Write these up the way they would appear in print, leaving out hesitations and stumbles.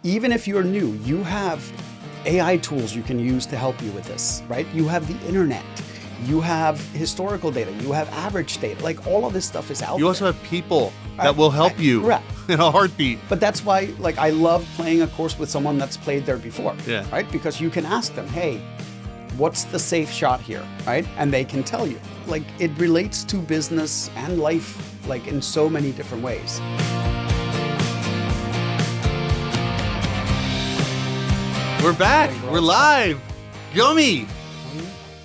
even if you're new, you have AI tools you can use to help you with this, right? You have the internet, you have historical data, you have average data, like all of this stuff is out there. You also have people that will help you correct. in a heartbeat. But that's why, like, I love playing a course with someone that's played there before, Yeah. right? Because you can ask them, hey, what's the safe shot here, right? And they can tell you. Like, it relates to business and life, like, in so many different ways. We're back. We're live. Gummi.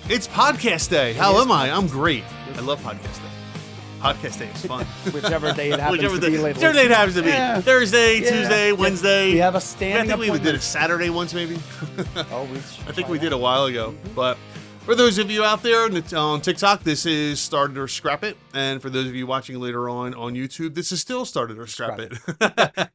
It's podcast day. How am I? I'm great. I love podcast day. Podcast day is fun. Whichever day it happens to be lately. Whichever day it happens to be. Yeah. Thursday, Yeah. Tuesday, Wednesday. We have a I standing think we did appointment. it Saturday once, maybe. Oh, I think we did a while ago. But for those of you out there on TikTok, this is Start It or Scrap It. And for those of you watching later on YouTube, this is still Start It or Scrap It.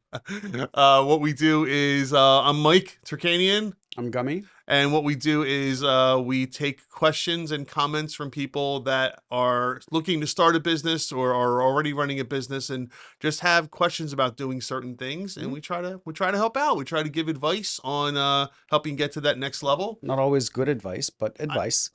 What we do is, I'm Mike Turkanian. I'm Gummi. And what we do is we take questions and comments from people that are looking to start a business or are already running a business and just have questions about doing certain things. And we try to help out. We try to give advice on helping get to that next level. Not always good advice, but advice.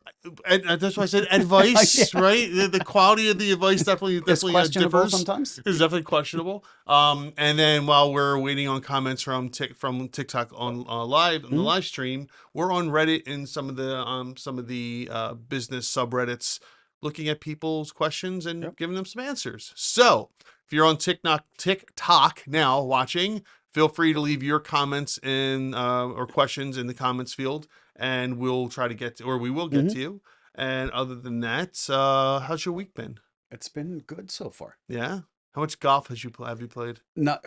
And that's why I said advice, Yeah. right? The quality of the advice definitely It's questionable differs. sometimes. It's definitely questionable. And then while we're waiting on comments from TikTok on live on the live stream, we're on Reddit and some of the business subreddits, looking at people's questions and giving them some answers. So if you're on TikTok now watching, feel free to leave your comments in or questions in the comments field, and we'll try to get to, or we will get to you. And other than that, how's your week been? It's been good so far. Yeah. How much golf have you played? No,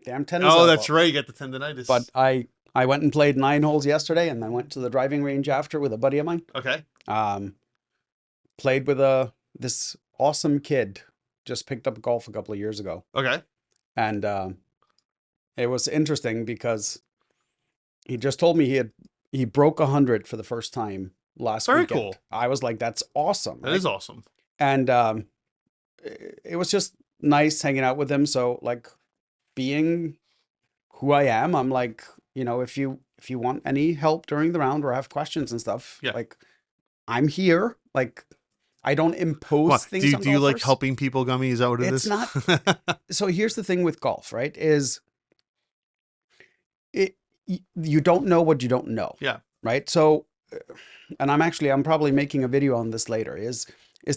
damn tennis. Oh, elbow. that's right. You got the tendonitis. But I went and played 9 holes yesterday, and then went to the driving range after with a buddy of mine. Okay. Played with this awesome kid. Just picked up golf a couple of years ago, Okay. and it was interesting because he just told me he broke 100 for the first time last Very weekend. cool. I was like, that's awesome. That is awesome. And it was just nice hanging out with him. So, like, being who I am, I'm like, if you want any help during the round or have questions and stuff, like, I'm here. Like, I don't impose things on do you like golfers. helping people, Gummi? Is that what it is? It's not. So here's the thing with golf, right? You don't know what you don't know. Yeah. Right. So, and I'm probably making a video on this later. Is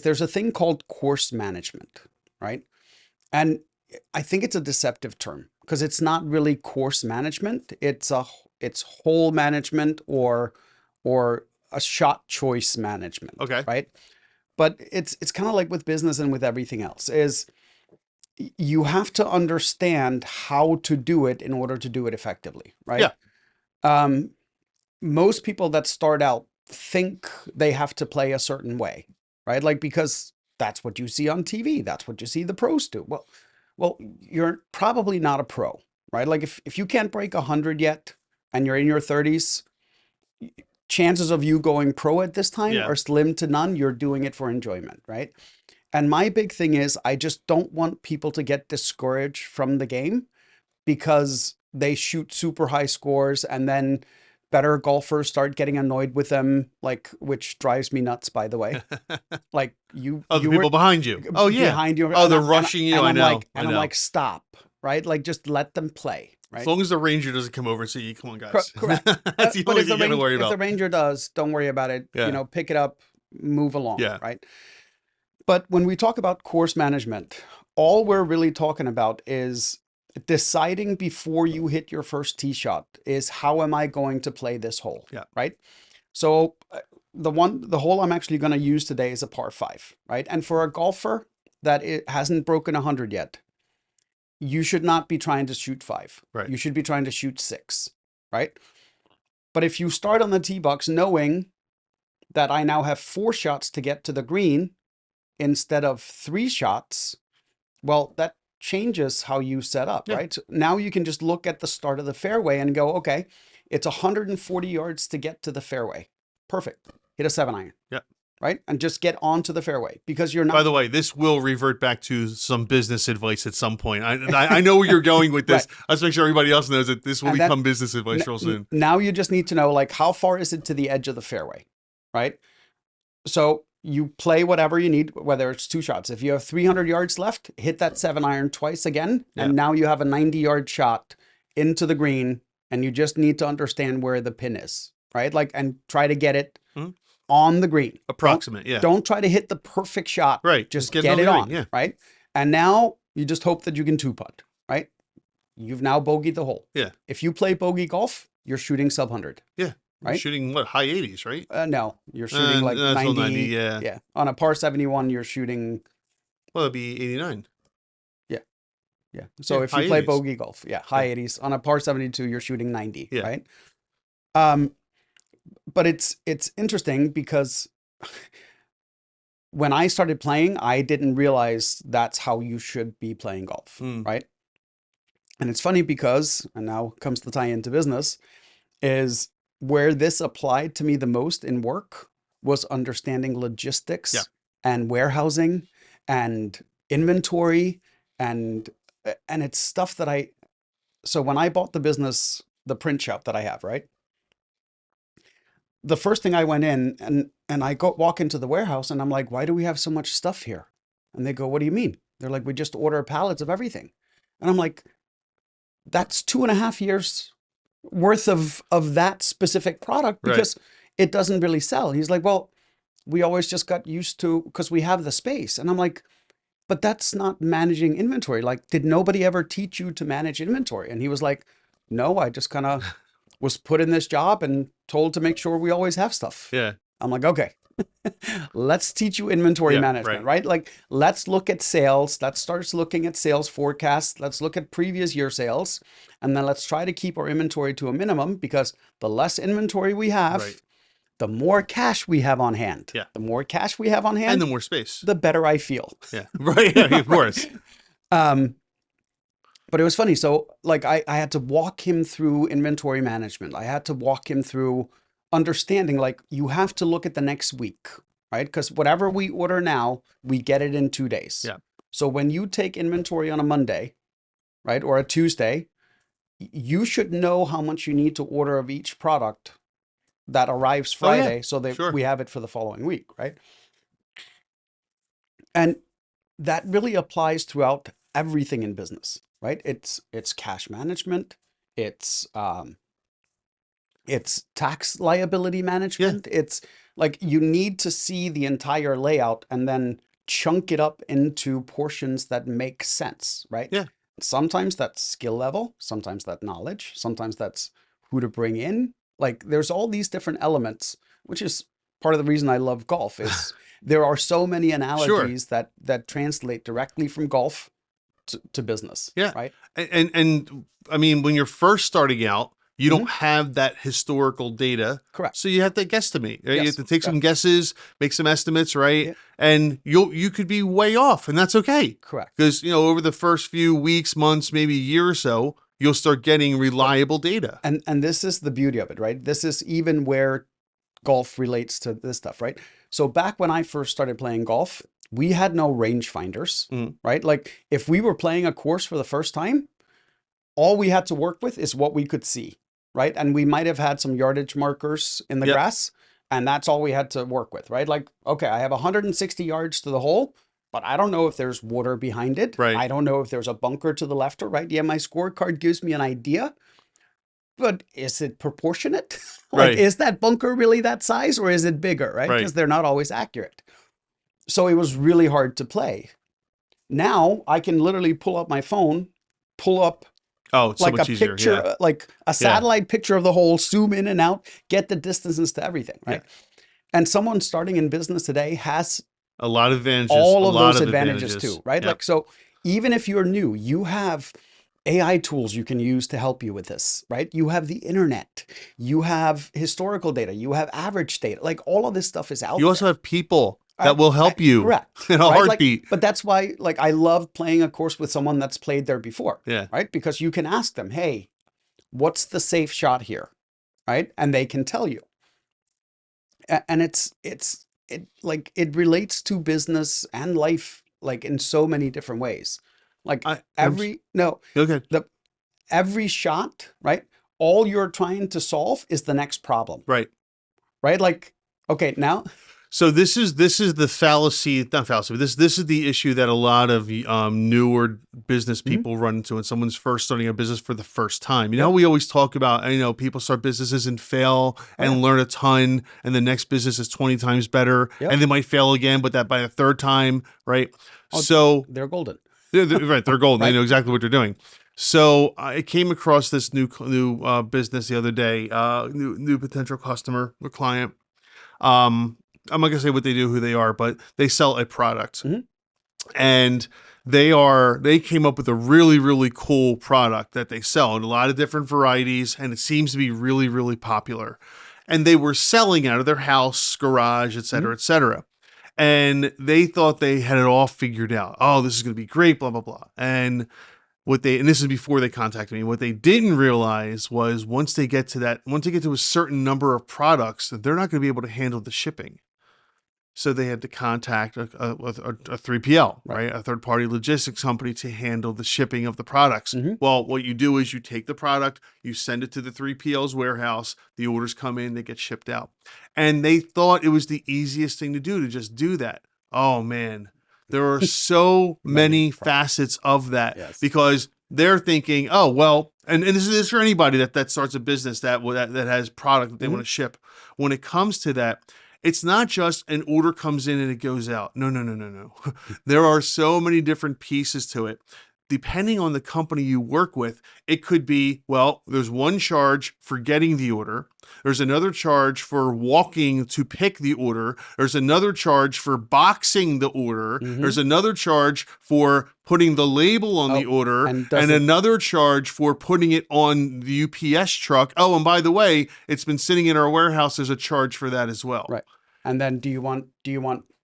there's a thing called course management, right? And I think it's a deceptive term because it's not really course management. It's hole management or a shot choice management. Okay. Right. But it's kind of like with business and with everything else is you have to understand how to do it in order to do it effectively. Right. Yeah. Most people that start out think they have to play a certain way, right? Like, because that's what you see on TV. That's what you see the pros do. Well, you're probably not a pro, right? Like, if you can't break 100 yet and you're in your 30s, chances of you going pro at this time are slim to none. You're doing it for enjoyment, right? And my big thing is I just don't want people to get discouraged from the game because they shoot super high scores and then better golfers start getting annoyed with them, like, which drives me nuts, by the way. Like, the people behind you. Oh, yeah. Behind you. Oh, they're rushing you. I know. I'm like, stop, right? Like, just let them play, right? As long as the ranger doesn't come over and say, come on, guys. Correct. That's the only thing you got to worry about. If the ranger does, don't worry about it. Yeah. Pick it up, move along, right? But when we talk about course management, all we're really talking about is deciding before you hit your first tee shot is how am I going to play this hole? Yeah. Right. So the hole I'm actually going to use today is a par 5, right? And for a golfer that it hasn't broken 100 yet, you should not be trying to shoot 5. Right. You should be trying to shoot 6, right? But if you start on the tee box knowing that I now have 4 shots to get to the green instead of 3 shots, well, that changes how you set up, right? So now you can just look at the start of the fairway and go, okay, it's 140 yards to get to the fairway. Perfect. Hit a 7-iron. Yeah. right? And just get onto the fairway because you're By not the way, this will revert back to some business advice at some point. I know where you're going with right. this. Let's make sure everybody else knows that this will And then become business advice real soon. now you just need to know like how far is it to the edge of the fairway, right? So you play whatever you need, whether it's 2 shots. If you have 300 yards left, hit that 7-iron twice again, Yeah. and now you have a 90-yard shot into the green, and you just need to understand where the pin is, right? Like, and try to get it on the green. Approximate, Don't try to hit the perfect shot. Right. Just get it on, yeah. right? And now you just hope that you can 2-putt, right? You've now bogeyed the hole. Yeah. If you play bogey golf, you're shooting sub 100. Yeah. Right? Shooting what, high 80s, right? No, you're shooting like 90. 90, yeah. Yeah. On a par 71, you're shooting. Well, it'd be 89. Yeah. Yeah. So Yeah, if you high play 80s. bogey golf, yeah, high 80s. On a par 72, you're shooting 90, Yeah. right? But it's interesting because when I started playing, I didn't realize that's how you should be playing golf, right? And it's funny because, and now comes the tie into business, is where this applied to me the most in work was understanding logistics and warehousing and inventory and it's stuff that so when I bought the business, the print shop that I have, right? The first thing I went in and I walk into the warehouse and I'm like, why do we have so much stuff here? And they go, what do you mean? They're like, we just order pallets of everything. And I'm like, that's 2.5 years worth of that specific product because it doesn't really sell. He's like, well, we always just got used to because we have the space. And I'm like, but that's not managing inventory. Like, did nobody ever teach you to manage inventory? And he was like, no, I just kind of was put in this job and told to make sure we always have stuff. Yeah. I'm like, okay, let's teach you inventory management, right? Like, let's look at sales. Let's start looking at sales forecasts. Let's look at previous year sales. And then let's try to keep our inventory to a minimum because the less inventory we have, the more cash we have on hand. Yeah. The more cash we have on hand. And the more space. The better I feel. Yeah. Right. Yeah, of course. But it was funny. So like I had to walk him through inventory management. I had to walk him through understanding like you have to look at the next week, right? Because whatever we order now, we get it in 2 days. Yeah. So when you take inventory on a Monday, right, or a Tuesday, you should know how much you need to order of each product that arrives Friday so that we have it for the following week, right? And that really applies throughout everything in business, right? It's cash management, it's tax liability management. It's like you need to see the entire layout and then chunk it up into portions that make sense, right? Yeah. Sometimes that's skill level, sometimes that's knowledge, sometimes that's who to bring in. Like there's all these different elements, which is part of the reason I love golf is there are so many analogies that translate directly from golf to business. Yeah. Right. And I mean, when you're first starting out, you don't have that historical data. Correct. So you have to guesstimate. Right? Yes. You have to take some guesses, make some estimates, right? Yeah. And you could be way off, and that's okay. Correct. Because over the first few weeks, months, maybe a year or so, you'll start getting reliable data. And this is the beauty of it, right? This is even where golf relates to this stuff, right? So back when I first started playing golf, we had no rangefinders, right? Like if we were playing a course for the first time, all we had to work with is what we could see, right? And we might have had some yardage markers in the grass, and that's all we had to work with, right? Like, okay, I have 160 yards to the hole, but I don't know if there's water behind it. Right. I don't know if there's a bunker to the left or right. Yeah, my scorecard gives me an idea, but is it proportionate? Like, is that bunker really that size or is it bigger, right? Because they're not always accurate. So it was really hard to play. Now I can literally pull up my phone, pull up it's like so much a easier. picture, like a satellite picture of the hole, zoom in and out, get the distances to everything, right? And someone starting in business today has a lot of advantages, all of those advantages too, right? Yep. Like, so even if you're new, you have AI tools you can use to help you with this, right? You have the internet, you have historical data, you have average data, like all of this stuff is out there. You also have people that will help you in a heartbeat. Like, but that's why, like, I love playing a course with someone that's played there before, Yeah. right? Because you can ask them, hey, what's the safe shot here, right? And they can tell you. And it's it relates to business and life like in so many different ways. Like I am every no, okay. the every shot, right? All you're trying to solve is the next problem, Right. right? Like, okay, now, So this is the fallacy, not fallacy, but this is the issue that a lot of newer business mhm, people run into when someone's first starting a business for the first time. You know, yep, we always talk about, people start businesses and fail oh yeah, and learn a ton, and the next business is 20 times better, yep, and they might fail again, but that by the third time, right? oh, So they're golden, right, they're golden. They right? know exactly what they're doing. So I came across this new business the other day, new potential customer or client. Um, I'm not gonna say what they do, who they are, but they sell a product, Hmm. and they came up with a really cool product that they sell in a lot of different varieties, and it seems to be really popular. And they were selling out of their house, garage, et Hmm. cetera, et cetera. And they thought they had it all figured out. Oh, this is gonna be great, blah blah blah. And this is before they contacted me. What they didn't realize was once they get to a certain number of products, that they're not going to be able to handle the shipping. So they had to contact a 3PL, Right. right? A third party logistics company to handle the shipping of the products. Hmm. Well, what you do is you take the product, you send it to the 3PL's warehouse, the orders come in, they get shipped out. And they thought it was the easiest thing to do to just do that. Oh man, there are so Many many problems. facets of that Yes. because they're thinking, oh, well, and this is for anybody that starts a business that has product that they Hmm. want to ship. When it comes to that, it's not just an order comes in and it goes out. No. There are so many different pieces to it. Depending on the company you work with, it could be, well, there's one charge for getting the order. There's another charge for walking to pick the order. There's another charge for boxing the order. Hmm. There's another charge for putting the label on the Oh, order, and and does it another charge for putting it on the UPS truck. Oh, and by the way, it's been sitting in our warehouse. There's a charge for that as well. right? And then do you want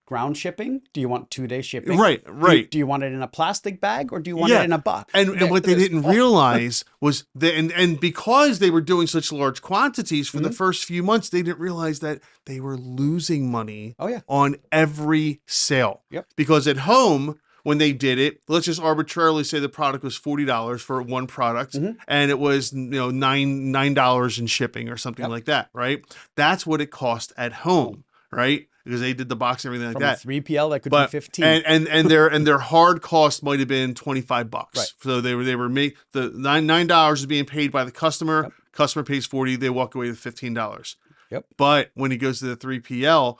ground shipping? Do you want 2-day shipping? Right, Do you right. do you want it in a plastic bag or do you want it Yeah. in a box? And what they There's didn't all. realize was that, and because they were doing such large quantities for the Mhm. first few months, they didn't realize that they were losing money Oh yeah. on every sale. Yep. Because at home, when they did it, let's just arbitrarily say the product was $40 for one product, Hmm. and it was $9 in shipping or something Yep. like that, right? That's what it cost at home, right? Because they did the box and everything like From a that. 3PL that could be But 15. and their hard cost might have been Right. $25. So they were make the $9 is being paid by the customer. Yep. Customer pays 40. They walk away with $15. Yep. But when it goes to the 3PL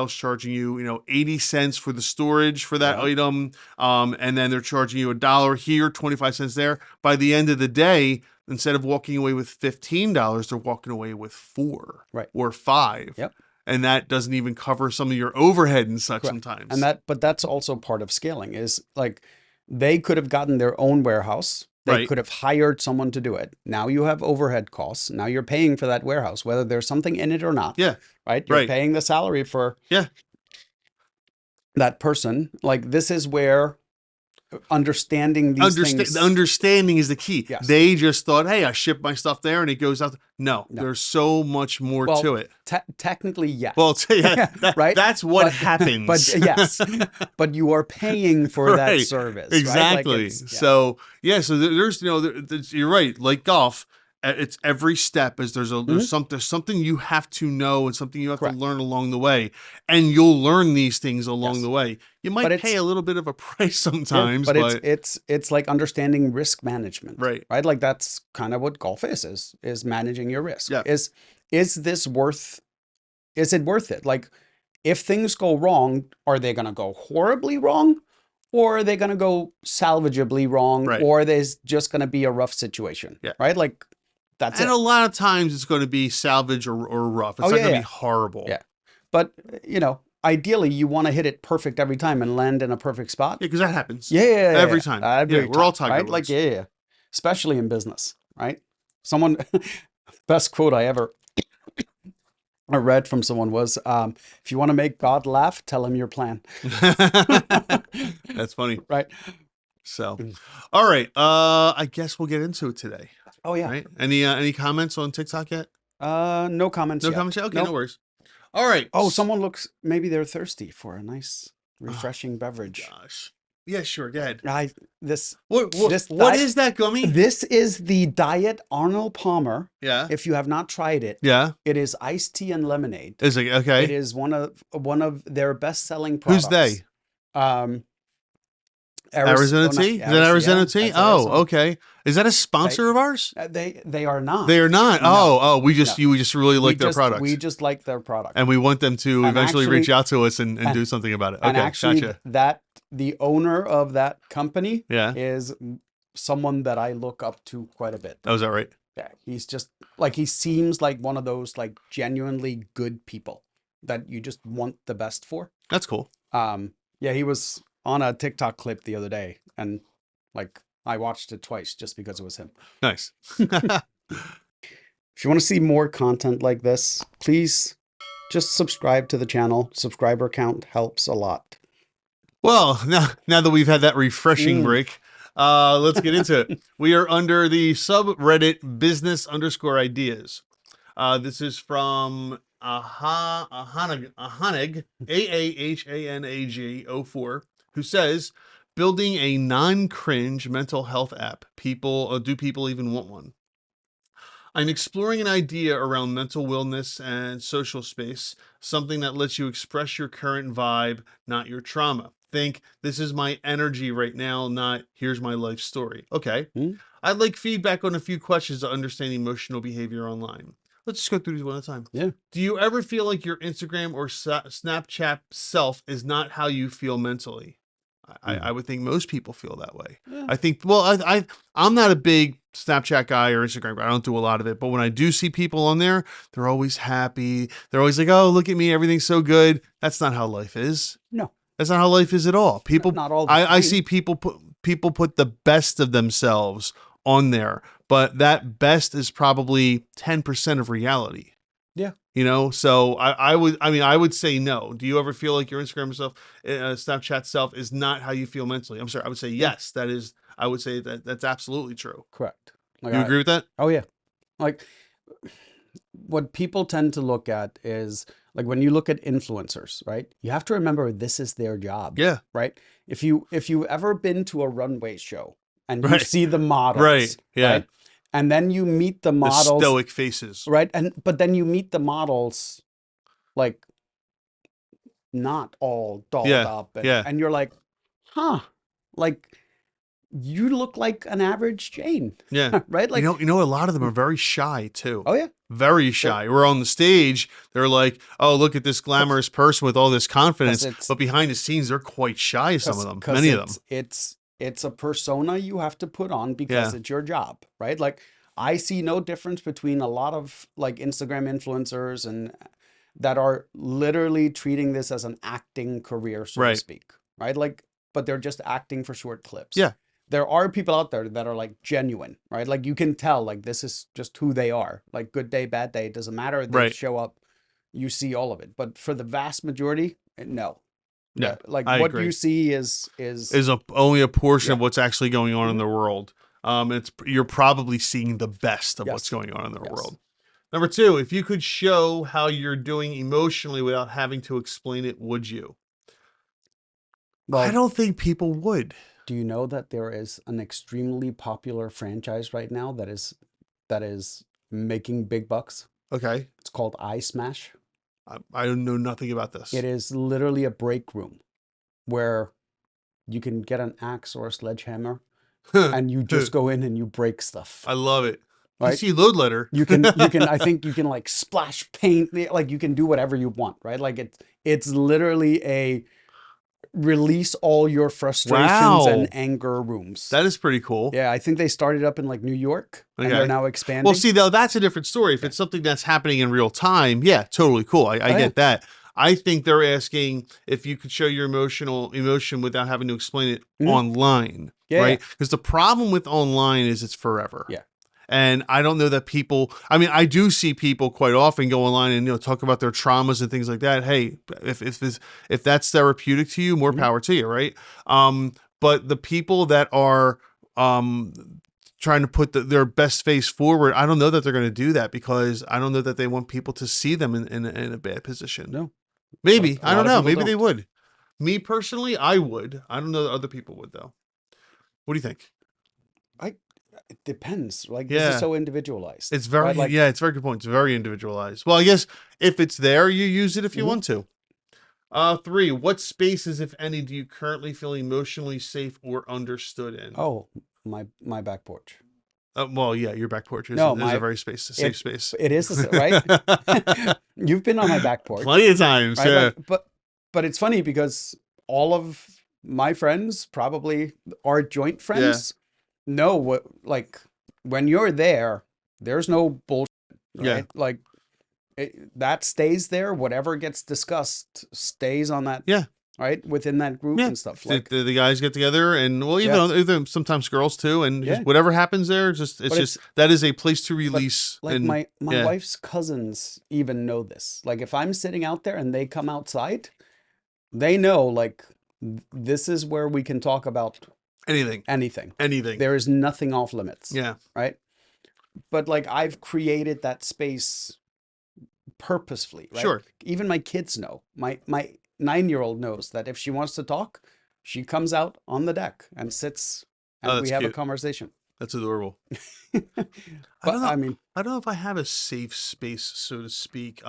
is charging you, 80 cents for the storage for that Yep. item. And then they're charging you $1 here, 25 cents there. By the end of the day, instead of walking away with $15, they're walking away with 4 Right. or 5. Yep. And that doesn't even cover some of your overhead and such Correct. And sometimes. but that's also part of scaling is like they could have gotten their own warehouse. They Right. could have hired someone to do it. Now you have overhead costs. Now you're paying for that warehouse, whether there's something in it or not, Yeah. right? You're Right. paying the salary for Yeah. that person. Like this is where understanding these The things. understanding is the key. Yes. They just thought, hey, I ship my stuff there and it goes out. No, No. there's so much more Well, to it. technically, yes. Well, yeah, Right? that's what But happens. yes, but you are paying for that Right. service, right? Exactly. Like it's, yeah. So yeah, so there's you're right. Like golf, it's every step is Mhm. there's something you have to know and something you have Correct. to learn along the way, and you'll learn these things along Yes. the way. You But might it's pay a little bit of a price yeah, sometimes, but but it's like understanding risk management, right. right? Like that's kind of what golf is managing your risk. Yeah. Is this worth is it worth it? Like if things go wrong, are they going to go horribly wrong? Or are they going to go salvageably wrong? Right. Or there's just going to be a rough situation, Yeah. right? Like that's And it. a lot of times it's going to be salvage or rough. It's Oh not yeah, going to yeah, be horrible. yeah. But ideally you want to hit it perfect every time and land in a perfect spot. Yeah, because that happens. Yeah, yeah, yeah, Every yeah. time. Every Yeah, we're all time, Tiger right? Like, Woods. yeah, yeah. Especially in business, right? Someone, best quote I ever read from someone was, if you want to make God laugh, tell him your plan. That's funny. Right? So, Mm. all right. I guess we'll get into it today. Oh yeah. Right? Any comments on TikTok yet? No comments No yet. comments yet? Okay, Nope. no worries. All right. Oh, someone looks, maybe they're thirsty for a nice, Oh refreshing my beverage. gosh. Yeah, sure. Go ahead. I, this, What this what diet, is that gummy? this is the Diet Arnold Palmer. Yeah. If you have not tried it, Yeah. it is iced tea and lemonade. Is it It okay? is one of their best-selling Who's products. they? Um, Arizona Arizona, tea? Is that Arizona Yeah, tea? that's Oh, Arizona. okay. Is that a Okay, sponsor of ours? they are not. They are not. No, Oh, we no. just really like their We products. just like their product, And we want them to and eventually reach actually, out to us and and do something about it. and Okay, actually, gotcha. that the owner of that company Yeah. is someone that I look up to quite a bit. Oh, is that right? Yeah, he's just like, he seems like one of those like genuinely good people that you just want the best for. That's cool. Yeah, he was on a TikTok clip the other day, and like I watched it twice just because it was him. Nice. If you want to see more content like this, please just subscribe to the channel. Subscriber count helps a lot. Well, now that we've had that refreshing Mm. break, let's get into it. We are under the subreddit business_ideas. This is from Ahanag, AAHANAG 04, who says, building a non-cringe mental health app. Do people even want one? I'm exploring an idea around mental wellness and social space, something that lets you express your current vibe, not your trauma. Think, this is my energy right now, not here's my life story. Okay. Mm. I'd like feedback on a few questions to understand emotional behavior online. Let's just go through these one at a time. Yeah. Do you ever feel like your Instagram or Snapchat self is not how you feel mentally? I would think most people feel that way. Yeah. I think, well, I'm not a big Snapchat guy or Instagram guy. I don't do a lot of it. But when I do see people on there, they're always happy. They're always like, oh, look at me. Everything's so good. That's not how life is. No, That's not how life is at all. People, not all the I time. see people put the best of themselves on there, but that best is probably 10% of reality. Yeah. You know, so I would say no. Do you ever feel like your Instagram self, Snapchat self is not how you feel mentally? I'm sorry. I would say yes. That is, I would say that's absolutely true. Correct. Like, You agree with that? Oh yeah. Like, what people tend to look at is, like, when you look at influencers, right? You have to remember this is their job. Yeah. Right. If you've ever been to a runway show and you Right. see the models, Right. Yeah. right? And then you meet the The models, stoic faces. right? But then you meet the models, like, not all dolled Yeah. up, Yeah. and you're like, huh, like, you look like an average Jane, Yeah. right? Like, you know, a lot of them are very shy too. oh yeah, Very shy. We're on the stage. They're like, oh, look at this glamorous person with all this confidence. But behind the scenes, they're quite shy, some of them. Many of them. It's a persona you have to put on because it's your job, right? Like, I see no difference between a lot of like Instagram influencers and that are literally treating this as an acting career, so to speak, right? Like, but they're just acting for short clips. Yeah. There are people out there that are like genuine, right? Like, you can tell, like, this is just who they are. Like, good day, bad day, it doesn't matter. They show up, you see all of it. But for the vast majority, no. Yeah, like, I what agree. you see is only a portion of what's actually going on in the world. You're probably seeing the best of what's going on in the world. Number 2, if you could show how you're doing emotionally without having to explain it, would you? Well, I don't think people would. Do you know that there is an extremely popular franchise right now that is making big bucks? Okay. It's called I Smash. I know nothing about this. It is literally a break room where you can get an axe or a sledgehammer and you just go in and you break stuff. I love it. Right? You see load letter. I think you can like splash paint, like you can do whatever you want, right? Like, it's literally a release all your frustrations and anger rooms. That is pretty cool. Yeah, I think they started up in like New York and they're now expanding. Well, see, though, that's a different story. If it's something that's happening in real time, yeah, totally cool. I get that. I think they're asking if you could show your emotion without having to explain it online, right? Because the problem with online is it's forever. Yeah. And I don't know that people, I mean, I do see people quite often go online and, talk about their traumas and things like that. Hey, if that's therapeutic to you, more power to you, right? But the people that are trying to put their best face forward. I don't know that they're going to do that because I don't know that they want people to see them in a bad position. No, Maybe. a I don't lot of know. people Maybe they don't. would. Me personally, I would. I don't know that other people would though. What do you think? I It depends. Like this is Yeah. so individualized, It's very, right? Like, yeah, it's a very good point. It's very individualized. Well, I guess if it's there, you use it if you mhm. want to. 3, what spaces, if any, do you currently feel emotionally safe or understood in? Oh, my back porch. Well, yeah, your back porch No, is a my very safe it space. it is right. You've been on my back porch, Plenty of times, right? yeah. Like, but it's funny because all of my friends, probably our joint Yeah, friends, know what, like, when you're there, there's no bullshit, yeah, right? Like that stays there. Whatever gets discussed stays on that, yeah, right? Within that group yeah. and stuff. The, Like, the, the guys get together, and well, yeah, even sometimes girls too, and just yeah. whatever happens there, just it's But just it's that is a place to but release, like and my yeah, wife's cousins even know this. Like if I'm sitting out there and they come outside, they know, like, this is where we can talk about anything, anything. anything, There is nothing off limits, yeah, right? But like I've created that space purposefully, right? sure. Even my kids know. My 9-year-old knows that if she wants to talk, she comes out on the deck and sits Oh, and we that's have a cute. conversation. That's adorable. I But don't know. I mean, I don't know if I have a safe space, so to speak.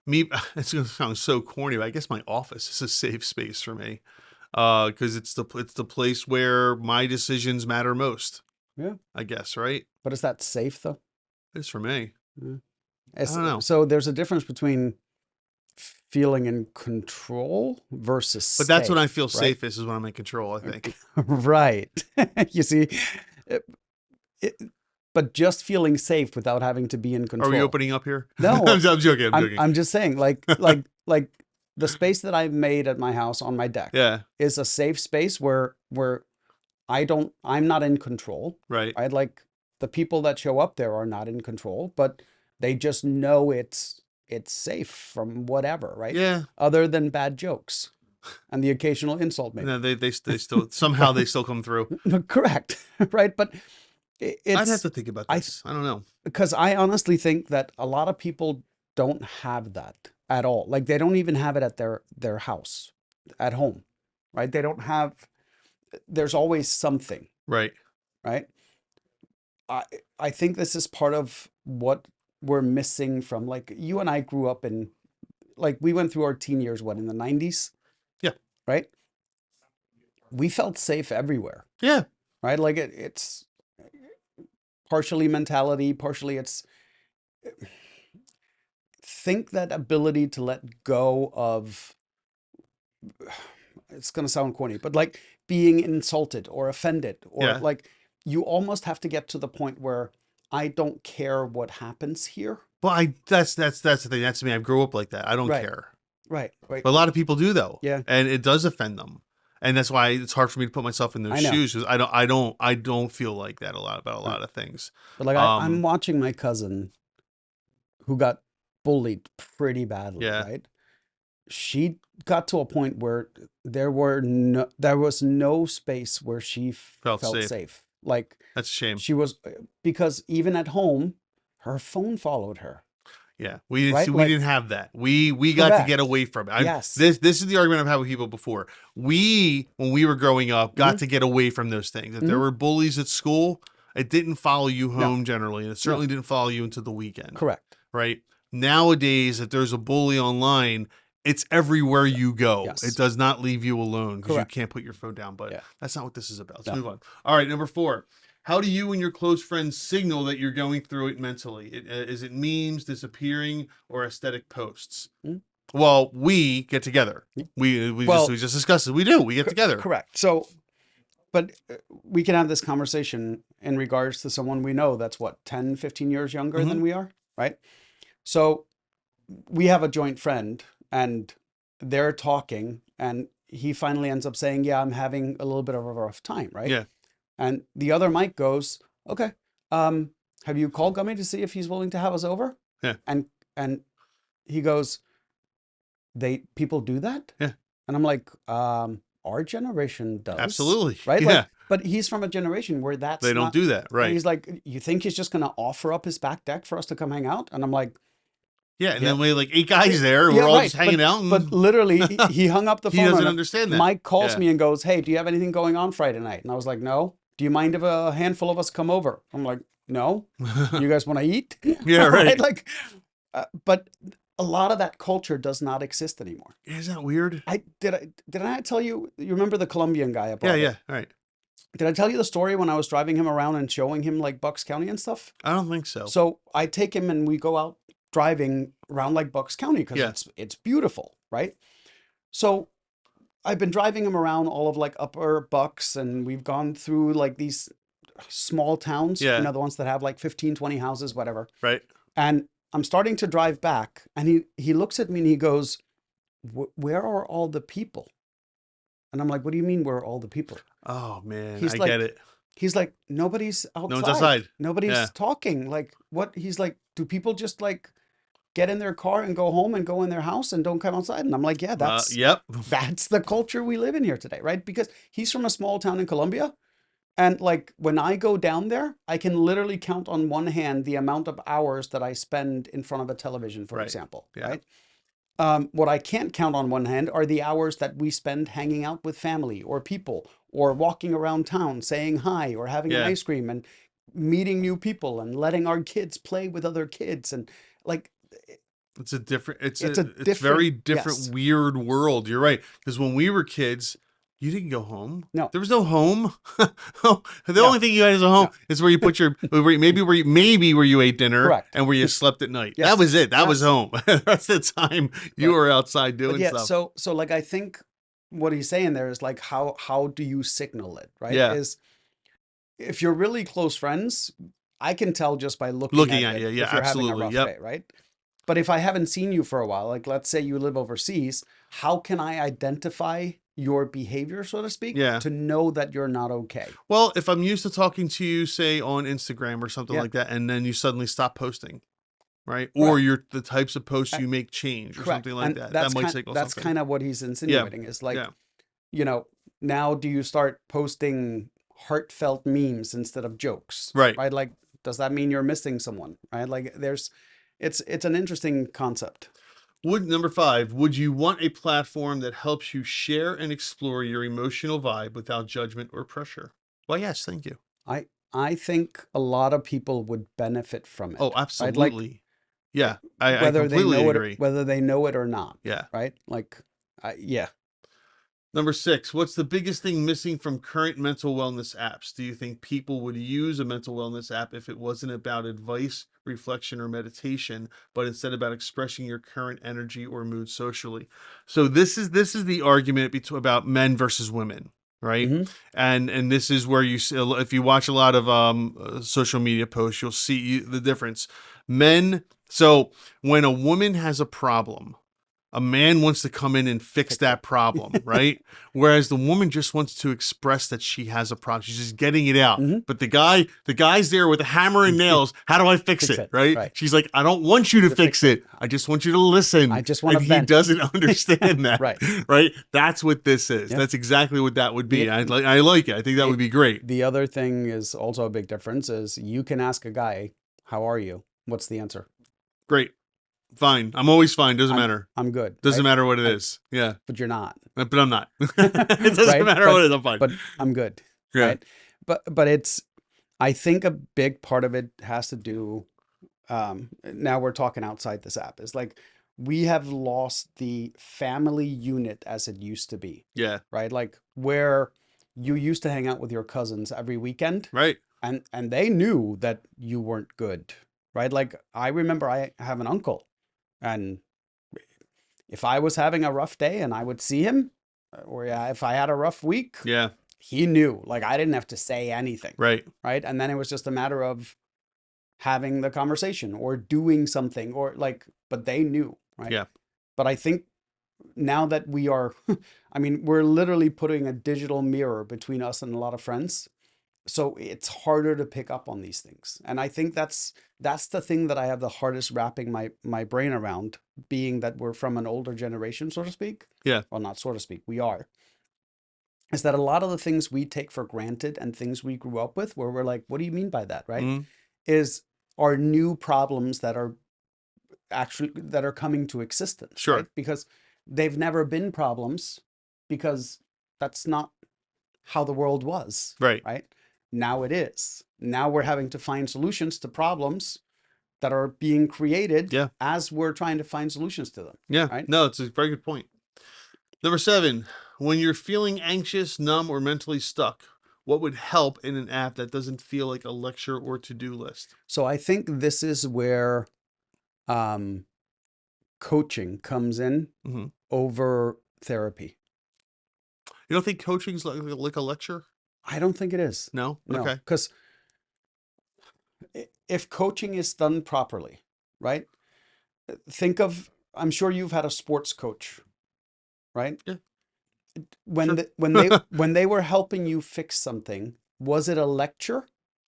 Me, it's gonna sound so corny, but I guess my office is a safe space for me. Because it's the place where my decisions matter most. yeah. I guess, right? But is that safe though? It's for me. Yeah. I don't know, So there's a difference between feeling in control versus but that's when I safe, feel right? safest is when I'm in control. I think. Right. You see, it, it, but just feeling safe without having to be in Are we control. opening up here? No, I'm joking. I'm joking. I'm just saying, like the space that I've made at my house on my deck Yeah. is a safe space where I'm not in control. Right. Right? Like the people that show up there are not in control, but they just know it's safe from whatever, right? Yeah. Other than bad jokes and the occasional insult No, maybe. they still somehow they still come through. Correct. Right? But I'd have it's to think about I this. I don't know. because I honestly think that a lot of people don't have that at all. Like they don't even have it at their house, at home, right? They don't have. There's always something, Right. right? I I think this is part of what we're missing from, like, you and I grew up in, like, we went through our teen years, what, in the 90s, Yeah. right? We felt safe everywhere, Yeah. right? Like it's partially mentality, partially it's think that ability to let go of, it's going to sound corny, but like being insulted or offended, or Yeah. like you almost have to get to the point where I don't care what happens here. Well, I that's the thing. That's me. I grew up like that. I don't Right, care. right, right. But a lot of people do though, Yeah, and it does offend them, and that's why it's hard for me to put myself in those I know. shoes because I don't feel like that a lot about a Right. lot of things. But like I'm Um, watching my cousin who got bullied pretty badly, yeah, right? She got to a point where there was no space where she felt felt safe. safe. Like That's a shame. she was, because even at home, her phone followed her, Yeah, we didn't see. right? We Like, didn't have that. We got to get correct. away from it. Yes. This is the argument I've had with people before. We, when we were growing up, got Hmm. to get away from those things. If there Hmm. were bullies at school, it didn't follow you No, home generally, and it no, certainly didn't follow you into the weekend. correct. Right nowadays, if there's a bully online, it's everywhere you go. It Yes, does not leave you alone because you correct. can't put your phone down. But Yeah, that's not what this is about. Let's no. move on. All right, number 4. How do you and your close friends signal that you're going through it mentally? Is it memes, disappearing, or aesthetic posts? Mm. Well, we get together. We Well, just discussed it. We do. We get together. correct. So, but we can have this conversation in regards to someone we know that's what, 10, 15 years younger Hmm. than we are, right? So we have a joint friend and they're talking and he finally ends up saying, "Yeah, I'm having a little bit of a rough time," right? Yeah. And the other Mike goes, "Okay, have you called Gummy to see if he's willing to have us over?" Yeah. And he goes, "They people do that?" Yeah. And I'm like, our generation does, Absolutely. right? Yeah. Like, but he's from a generation where They that's don't not. do that. And Right. he's like, you think he's just going to offer up his back deck for us to come hang out? And I'm like, Yeah. And yeah, then we had like 8 guys there. yeah, We're all just right. hanging out, But and literally, he hung up the he phone doesn't and understand that. Mike calls Yeah. me and goes, "Hey, do you have anything going on Friday night?" And I was like, "No. Do you mind if a handful of us come over?" I'm like, "No. You guys want to eat?" Yeah. Right? Right. Like, but a lot of that culture does not exist anymore. Isn't that weird? I tell you? You remember the Colombian guy I Yeah. brought in? Yeah. All right. Did I tell you the story when I was driving him around and showing him like Bucks County and stuff? I don't think so. So I take him and we go out driving around like Bucks County because Yeah. it's beautiful, right? So I've been driving him around all of like Upper Bucks and we've gone through like these small towns, Yeah. the ones that have like 15, 20 houses, whatever. Right. And I'm starting to drive back and he looks at me and he goes, Where are all the people?" And I'm like, "What do you mean where are all the people?" Oh man, He's I get like, it. he's like, "Nobody's No one's outside. outside. Nobody's Yeah. talking. Like what?" He's like, "Do people just like get in their car and go home and go in their house and don't come outside?" And I'm like, "Yeah, Yep. that's the culture we live in here today, right?" Because he's from a small town in Colombia. And like when I go down there, I can literally count on one hand the amount of hours that I spend in front of a television, for Right. example, Yeah. right? What I can't count on one hand are the hours that we spend hanging out with family or people or walking around town saying hi or having an Yeah. ice cream and meeting new people and letting our kids play with other kids. And like, It's a different. it's a It's very different, different, yes, weird world. You're right. Because when we were kids, you didn't go home. no, There was no home. The no, only thing you had as a home no, is where you put your maybe where you ate dinner correct. and where you slept at night. That Yes, was it. That was yes. home. The rest of the time you But were outside but doing yeah, stuff. so like I think what he's saying there is like how do you signal it, right? Yeah. Is if you're really close friends, I can tell just by looking Looking at at it you. Yeah. if you're having a Absolutely. rough Yep. day, right? But if I haven't seen you for a while, like let's say you live overseas, how can I identify your behavior, so to speak, Yeah. to know that you're not okay? Well, if I'm used to talking to you, say on Instagram or something Yeah, like that, and then you suddenly stop posting, right? Or correct. the types of posts Uh, you make change or Correct. something like And that. That might signal that's something. kind of what he's Yeah. insinuating is like, Yeah. you know, now do you start posting heartfelt memes instead of jokes, Right. right? Like, does that mean you're missing someone, right? Like it's an interesting concept. Number 5, would you want a platform that helps you share and explore your emotional vibe without judgment or pressure? Well, yes, thank you. I think a lot of people would benefit from Oh, it, right? Like absolutely. Yeah, I completely agree. whether they know it or not, Yeah. right? Like, yeah, Number 6, what's the biggest thing missing from current mental wellness apps? Do you think people would use a mental wellness app if it wasn't about advice, reflection, or meditation, but instead about expressing your current energy or mood socially? So this is the argument about men versus women, right? hmm And this is where you see, if you watch a lot of social media posts, you'll see the difference. Men, so when a woman has a problem, a man wants to come in and fix fix it. that problem, right? Whereas the woman just wants to express that she has a problem. She's just getting it out. hmm But the guy's there with a hammer and nails. How do I fix Fix it? it, Right? right? She's like, I don't want you to To fix fix it. it. I just want you to listen. I just want And to he vent. doesn't understand that, Right. right? That's what this is. Yeah. That's exactly what that would be. The I like it. I think that would it, be great. the other thing is also a big difference is you can ask a guy, "How are you?" What's the answer? Great. Fine. I'm always fine. Doesn't I'm matter. I'm good, Doesn't right? matter what it I, is. Yeah. but you're not. But I'm not. It doesn't Right? matter what it is. I'm fine. But I'm good, Yeah. right? But it's I think a big part of it has to do now we're talking outside this app is like we have lost the family unit as it used to be, Yeah. right? Like where you used to hang out with your cousins every weekend Right. and they knew that you weren't good, right? Like I remember I have an uncle and if I was having a rough day and I would see him, or yeah, if I had a rough week, Yeah. he knew. Like I didn't have to say anything, Right. right? And then it was just a matter of having the conversation or doing something or like, but they knew, right? Yeah. But I think now that we are, I mean, we're literally putting a digital mirror between us and a lot of friends. So it's harder to pick up on these things. And I think that's the thing that I have the hardest wrapping my brain around, being that we're from an older generation, so to speak. Yeah. Well, not so to speak, we are. is that a lot of the things we take for granted and things we grew up with, where we're like, what do you mean by that, right? Mm, Is are new problems that are coming to existence, right? sure. Because they've never been problems, because that's not how the world was, Right. right? Now it is. Now we're having to find solutions to problems that are being created Yeah. as we're trying to find solutions to them, Yeah. right? No, it's a very good point. Number 7, when you're feeling anxious, numb, or mentally stuck, what would help in an app that doesn't feel like a lecture or to-do list? So I think this is where um, coaching comes in Hmm. over therapy. You don't think coaching's like a lecture? I don't think it is. No? No, Okay. because if coaching is done properly, right? Think of, I'm sure you've had a sports coach, right? Yeah, When sure. the, when they were helping you fix something, was it a lecture?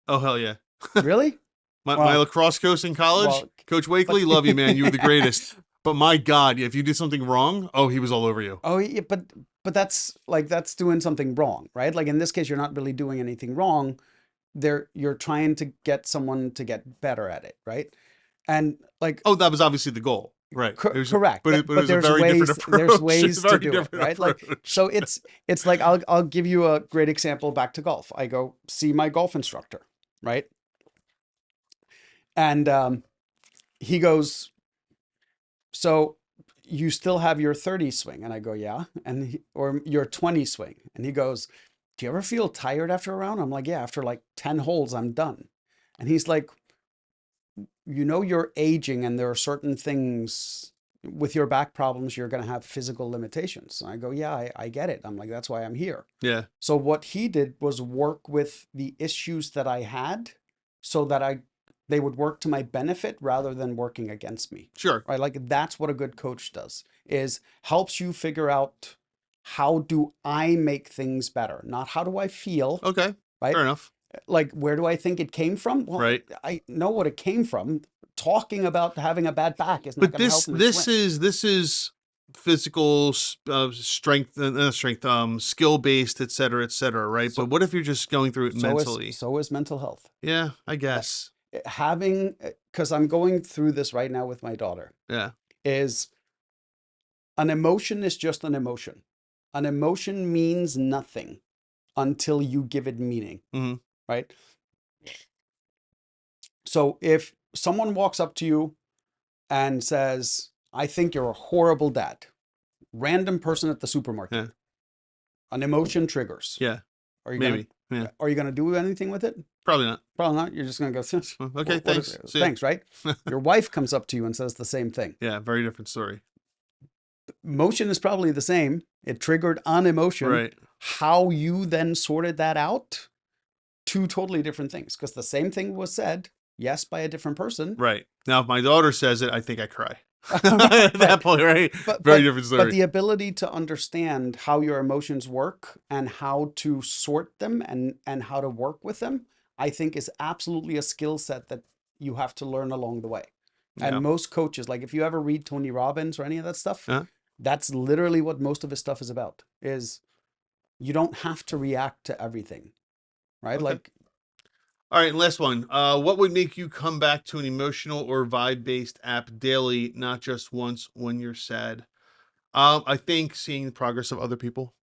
Oh, hell yeah. Really? My Well, lacrosse coach in college, well, Coach but Wakely, love you, man. You were the greatest. But my God, if you did something wrong, oh, he was all over you. oh yeah, but that's doing something wrong, right? Like in this case, you're not really doing anything wrong. You're trying to get someone to get better at it, right? And like Oh, that was obviously the goal. Right. correct, But it but was a very different there's approach. It's a ways to very do it, different right? Like approach. so it's like I'll give you a great example back to golf. I go see my golf instructor, right? And he goes, so you still have your 30 swing? And I go, yeah. And or your 20 swing. And he goes, do you ever feel tired after a round? I'm like, yeah, after like 10 holes, I'm done. And he's like, you're aging and there are certain things with your back problems, you're going to have physical limitations. And I go, yeah, I get it. I'm like, that's why I'm here. Yeah. So what he did was work with the issues that I had so that they would work to my benefit rather than working against me. Sure. Right? Like that's what a good coach does, is helps you figure out how do I make things better? Not how do I feel, Okay. right? Fair enough. Like where do I think it came from? Well, Right. I know what it came from. Talking about having a bad back is not But going to help me swing. this is physical strength, skill based, et cetera, right? But So what if you're just going through it mentally? so is mental health. Yeah, I Like guess. having, because I'm going through this right now with my daughter, Yeah. is an emotion is just an emotion. An emotion means nothing until you give it meaning, Hmm. right? So if someone walks up to you and says, I think you're a horrible dad, random person at the supermarket, Yeah. an emotion triggers. Yeah. Are you gonna Maybe. Yeah. are you gonna do anything with it? Probably not. Probably not. You're just gonna go, Okay. what Thanks. See ya. thanks, right? Your wife comes up to you and says the same thing. Yeah. Very different story. Motion is probably the same. It triggered on emotion. Right. How you then sorted that out, two totally different things. Because the same thing was said, yes, by a different person. Right. Now, if my daughter says it, I think I cry. At that Right. point, right? But Very different but story. the ability to understand how your emotions work and how to sort them and how to work with them, I think is absolutely a skill set that you have to learn along the way. Yeah. And most coaches, like if you ever read Tony Robbins or any of that stuff, Uh, that's literally what most of his stuff is about, is you don't have to react to everything, right? okay. Like All right. Last one. What would make you come back to an emotional or vibe based app daily, not just once when you're sad? I think seeing the progress of other people.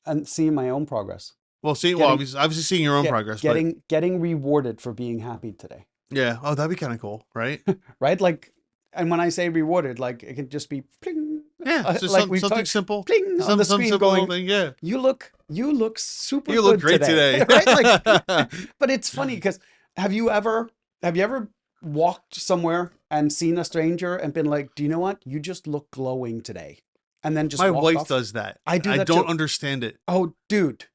and seeing my own progress, Well, getting obviously seeing your own progress, but getting rewarded for being happy today. yeah. Oh, that'd be kind of cool, right? Right? Like, and when I say rewarded, like it can just be pling, Yeah. So like we've something talked, simple, pling on the some screen simple little going, thing. Yeah. you look super You look good great today, today. right? Like, but it's funny because have you ever walked somewhere and seen a stranger and been like, do you know what? You just look glowing today, and then just My walked wife off. does that. I do I that don't too. understand it. Oh, dude,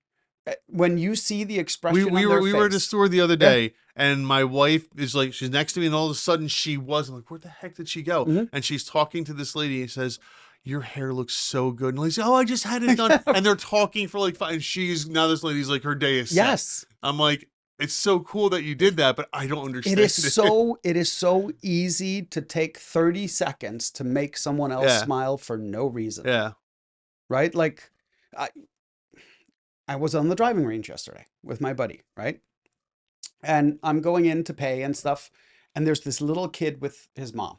when you see the expression on their We were at the face, store the other yeah, day, and my wife is like, she's next to me, and all of a sudden she was. I'm like, where the heck did she go? mhm. And she's talking to this lady and says, "Your hair looks so good." And Lily's, "Oh, I just had it done." And they're talking for like 5. And this lady's like, her day is set. Yes. I'm like, it's so cool that you did that, but I don't understand it. It is so easy to take 30 seconds to make someone else Yeah, smile for no reason, yeah, right? Like I, I was on the driving range yesterday with my buddy, right? And I'm going in to pay and stuff. And there's this little kid with his mom.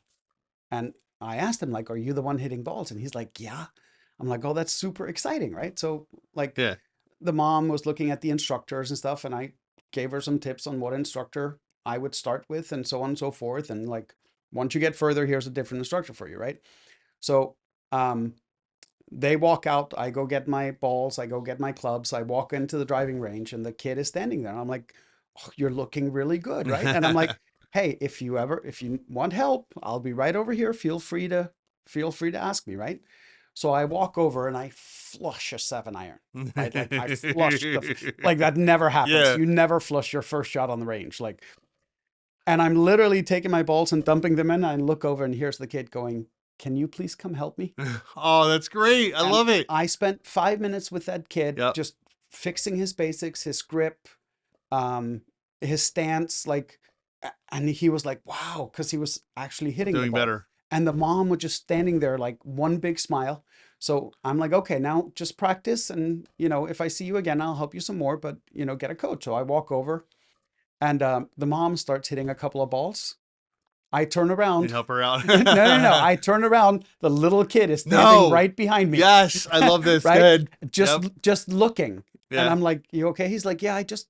And I asked him, like, are you the one hitting balls? And he's like, yeah. I'm like, oh, that's super exciting, right? So, like, Yeah. the mom was looking at the instructors and stuff, and I gave her some tips on what instructor I would start with and so on and so forth. And like, once you get further, here's a different instructor for you, right? So, um, they walk out, I go get my balls, I go get my clubs, I walk into the driving range, and the kid is standing there. And I'm like, oh, you're looking really good, right? And I'm like, hey, if you want help, I'll be right over here. Feel free to ask me, right? So I walk over and I flush a 7-iron, right? Like I flush like that never happens. Yeah. You never flush your first shot on the range. Like, and I'm literally taking my balls and dumping them in. I look over and here's the kid going, can you please come help me? Oh, that's great. I And love it. I spent 5 minutes with that kid Yep. just fixing his basics, his grip, um, his stance, like, and he was like, wow, because he was actually hitting the Doing ball. better. And the mom was just standing there like one big smile. So I'm like, okay, now just practice. And, if I see you again, I'll help you some more, but, get a coach. So I walk over and the mom starts hitting a couple of balls. I turn You around. help her out. No, no, no. I turn around. The little kid is standing No. right behind me. Yes, I love this. Right? Good. Just Yep. just looking. And Yeah. I'm like, you okay? He's like, yeah, I just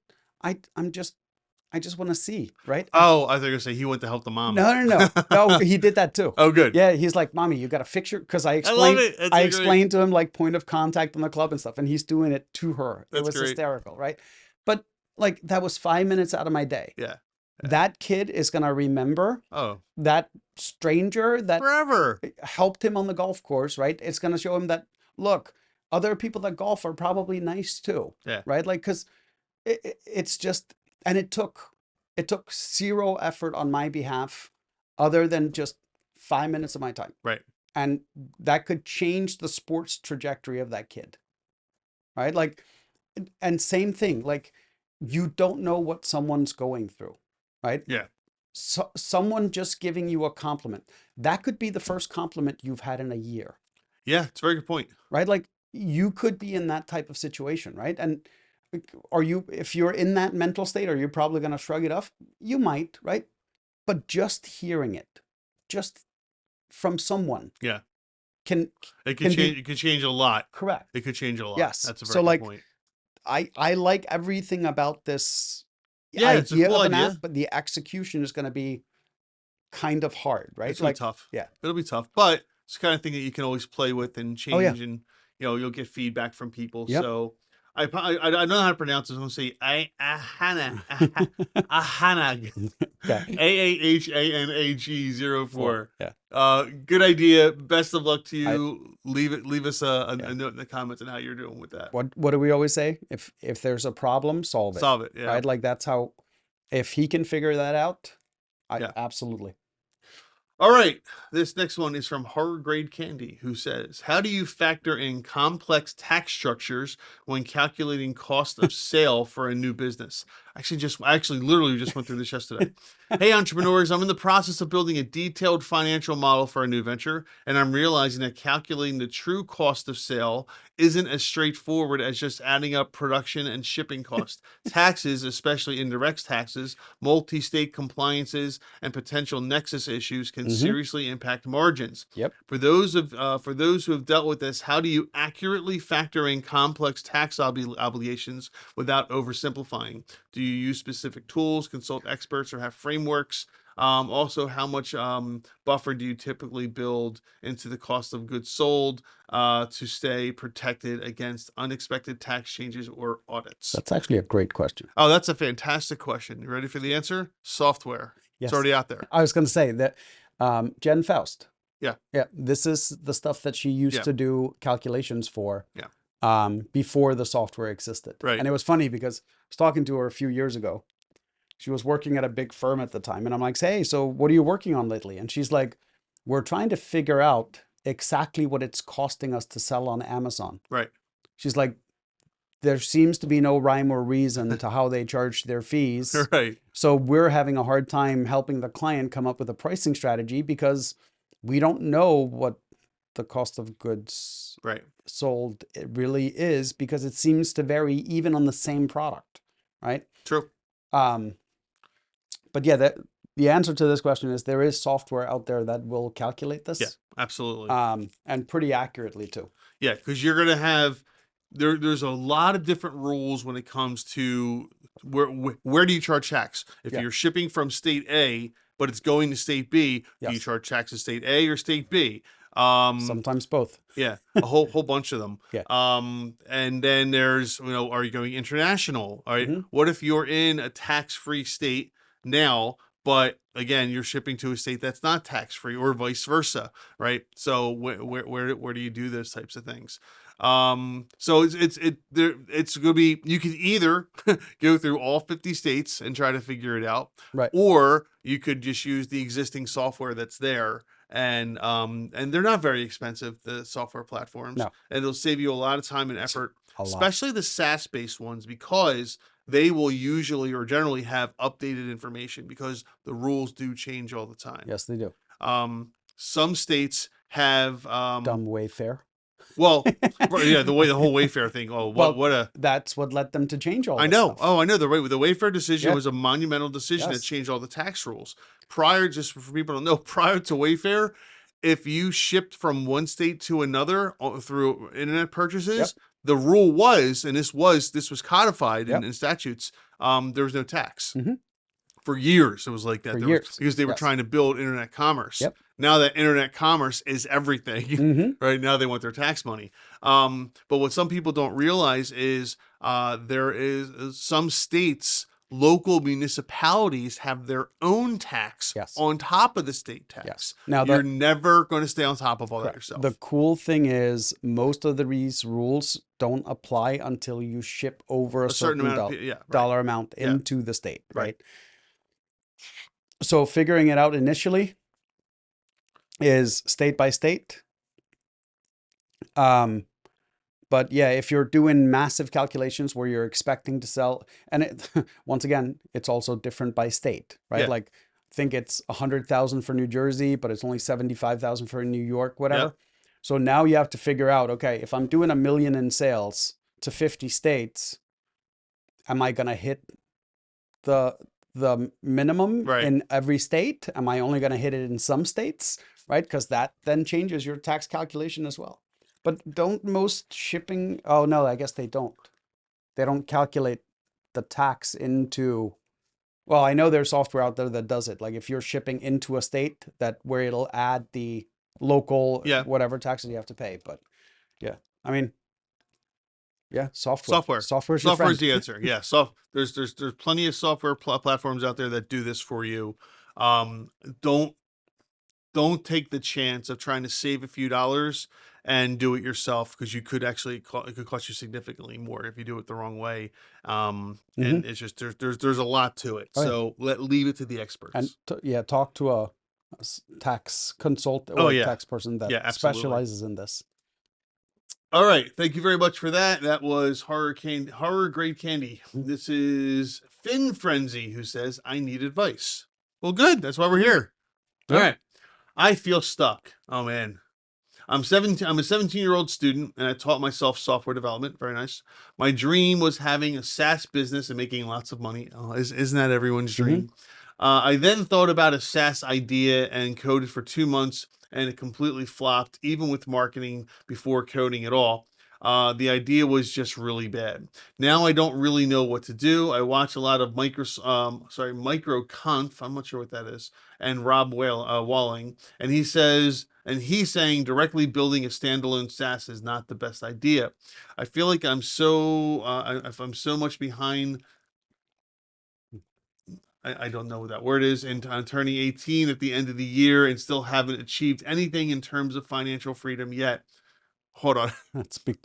want to see, right? Oh, I thought you were gonna say he went to help the mom. No, no, no. No, he did that too. Oh, good. Yeah, he's like, mommy, you got to fix your, because I love it. That's I great. explained to him like point of contact on the club and stuff, and he's doing it to her. It That's was great. hysterical, right? But like that was 5 minutes out of my day. Yeah. That kid is gonna remember Oh, that stranger that forever. helped him on the golf course, right? It's gonna show him that, look, other people that golf are probably nice too, Yeah. right? Like, because it's just, and it took zero effort on my behalf other than just 5 minutes of my time. Right. And that could change the sports trajectory of that kid, right? Like, and same thing, like, you don't know what someone's going through, right? Yeah. So, someone just giving you a compliment, that could be the first compliment you've had in a year, Yeah, it's a very good point. right? Like, you could be in that type of situation, right? And if you're in that mental state, are you probably going to shrug it off? You might, right? But just hearing it, just from someone, Yeah. can It could can change. be It could change a lot. correct. It could change a lot. Yes. That's a very So good like, point. I like everything about this Yeah, it's a idea cool of an idea. app, but the execution is going to be kind of hard, right? It's gonna be Like, tough. yeah. It'll be tough, but it's the kind of thing that you can always play with and Oh yeah. change, and you'll get feedback from people. Yep. So I don't know how to pronounce it. I'm gonna say Ahanag. Okay. AAHANAG04. Yeah. Good idea. Best of luck to I- you. Leave us a Yeah. note in the comments on how you're doing with that. What do we always say? If there's a problem, solve it. Solve it. Yeah. Right? Like, that's how, if he can figure that out, Yeah. absolutely. All right. This next one is from Horror Grade Candy, who says, how do you factor in complex tax structures when calculating cost of sale for a new business? Actually literally just went through this yesterday. Hey, entrepreneurs, I'm in the process of building a detailed financial model for a new venture, and I'm realizing that calculating the true cost of sale isn't as straightforward as just adding up production and shipping costs. Taxes, especially indirect taxes, multi-state compliances, and potential nexus issues can seriously impact margins. Yep. For those who have dealt with this, how do you accurately factor in complex tax obligations without oversimplifying? Do you use specific tools, consult experts, or have frameworks? Also, how much buffer do you typically build into the cost of goods sold to stay protected against unexpected tax changes or audits? That's actually a great question. Oh, that's a fantastic question. You ready for the answer? Software. Yes. It's already out there. I was going to say that Jen Faust. Yeah. Yeah. This is the stuff that she used Yeah. to do calculations for. Yeah. Before the software existed. Right. And it was funny because I was talking to her a few years ago. She was working at a big firm at the time. And I'm like, hey, so what are you working on lately? And she's like, we're trying to figure out exactly what it's costing us to sell on Amazon. Right. She's like, there seems to be no rhyme or reason to how they charge their fees. Right. So we're having a hard time helping the client come up with a pricing strategy because we don't know what the cost of goods Right. sold it really is, because it seems to vary even on the same product, right? True. Um, but yeah, the answer to this question is there is software out there that will calculate Yeah, this, absolutely. and pretty accurately too. Yeah, because you're gonna have there's a lot of different rules when it comes to where do you charge tax? If Yeah. you're shipping from state A, but it's going to state B, do you Yes. charge tax to state A or state B? Um, Sometimes both. yeah, a whole bunch of them. Yeah. And then there's, are you going international? All right. Hmm. What if you're in a tax-free state now, but again, you're shipping to a state that's not tax-free, or vice versa, right? So where do you do those types of things? So it's gonna be, you can either go through all 50 states and try to figure it out, Right. or you could just use the existing software that's there, and they're not very expensive, the software platforms, No, and it'll save you a lot of time and effort, a lot. especially the SaaS based ones, because they will usually or generally have updated information, because the rules do change all the time. Yes, they do. Some states have Dumb Wayfair. well, yeah, the whole Wayfair thing. Oh, Well, what a that's what led them to change all I this know. stuff. Oh, I know. The Wayfair decision Yeah. was a monumental decision that Yes. changed all the tax rules. Prior, just for people to know, prior to Wayfair, if you shipped from one state to another through internet purchases, Yep. the rule was, and this was codified Yep. in statutes, there was no tax. Hmm. For years, it was like that. For There was, years. because they were Yes. trying to build internet commerce. Yep. Now that internet commerce is everything, Hmm. right? Now they want their tax money. But what some people don't realize is there is some states, local municipalities have their own tax Yes. on top of the state tax. Yes. Now You're never going to stay on top of all that correct. yourself. The cool thing is most of these rules don't apply until you ship over a certain certain amount of yeah, right. dollar amount Yeah. into the state, Right. right? So figuring it out initially is state by state. But yeah, if you're doing massive calculations where you're expecting to sell, and it, once again, it's also different by state, right? Yeah. Like, I think it's 100,000 for New Jersey, but it's only 75,000 for New York, whatever. Yep. So now you have to figure out, okay, if I'm doing 1 million in sales to 50 states, am I gonna hit the minimum Right. in every state? Am I only gonna hit it in some states, right? Because that then changes your tax calculation as well. But don't most shipping, oh no, I guess they don't. They don't calculate the tax into, well, I know there's software out there that does it. Like if you're shipping into a state, that where it'll add the local Yeah. whatever taxes you have to pay. But yeah, I mean, yeah, software. Software's your Software is friend. the answer. Yeah. So there's plenty of software platforms out there that do this for you. Don't take the chance of trying to save a few dollars and do it yourself, because you could actually it could cost you significantly more if you do it the wrong way. And it's just there's a lot to it. Oh, yeah. So leave it to the experts. And yeah, talk to a tax consultant Oh, or yeah. tax person that Yeah, absolutely. specializes in this. All right. Thank you very much for that. That was horror grade candy. This is Fin Frenzy, who says, I need advice. Well, good. That's why we're here. All Yeah. right. I feel stuck. Oh man. I'm a 17-year-old student, and I taught myself software development. Very nice. My dream was having a SaaS business and making lots of money. Oh, isn't that everyone's dream? I then thought about a SaaS idea and coded for 2 months, and it completely flopped, even with marketing before coding at all. The idea was just really bad. Now I don't really know what to do. I watch a lot of MicroConf. I'm not sure what that is. And Rob Walling, and he's saying directly building a standalone SaaS is not the best idea. I feel like I'm so much behind. I don't know what that word is. And I'm turning 18 at the end of the year and still haven't achieved anything in terms of financial freedom yet. Hold on. That's big.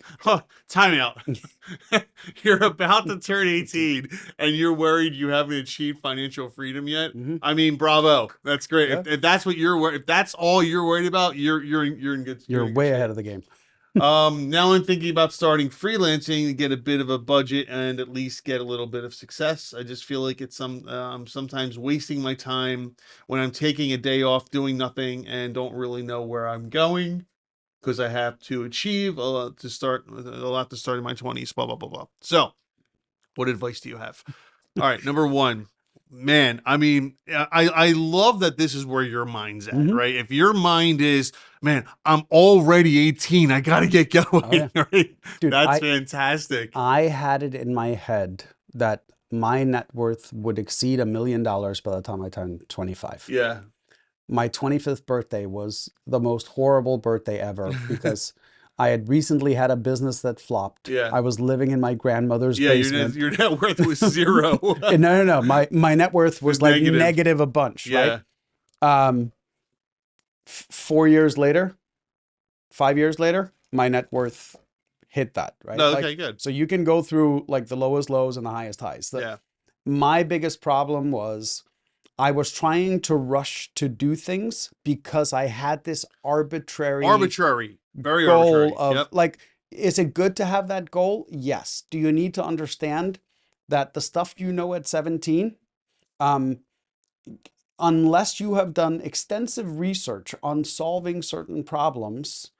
Time out. You're about to turn 18 and you're worried you haven't achieved financial freedom yet. I mean, bravo. That's great. Yeah. If that's what if that's all you're worried about, you're in good. You're way ahead of the game. Now I'm thinking about starting freelancing to get a bit of a budget and at least get a little bit of success. I just feel like it's sometimes wasting my time when I'm taking a day off doing nothing and don't really know where I'm going. because I have to achieve a lot to start in my 20s, blah, blah, blah, blah. So, what advice do you have? All right, number one, man, I mean, I love that this is where your mind's at, Mhm. right? If your mind is, man, I'm already 18, I got to get Oh yeah, going, right? dude. That's I fantastic. I had it in my head that my net worth would exceed $1 million by the time I turned 25. Yeah. My 25th birthday was the most horrible birthday ever because I had recently had a business that flopped. Yeah. I was living in my grandmother's Yeah, basement. your net worth was zero. And no. My net worth It was was like negative. negative a bunch, right? Yeah. 4 years later, 5 years later, my net worth hit that, right? No, Like, okay, good. so you can go through like the lowest lows and the highest highs. Yeah. My biggest problem was I was trying to rush to do things because I had this arbitrary Arbitrary. Very goal arbitrary. of Yep. like, is it good to have that goal? Yes. Do you need to understand that the stuff you know at 17, um, unless you have done extensive research on solving certain problems,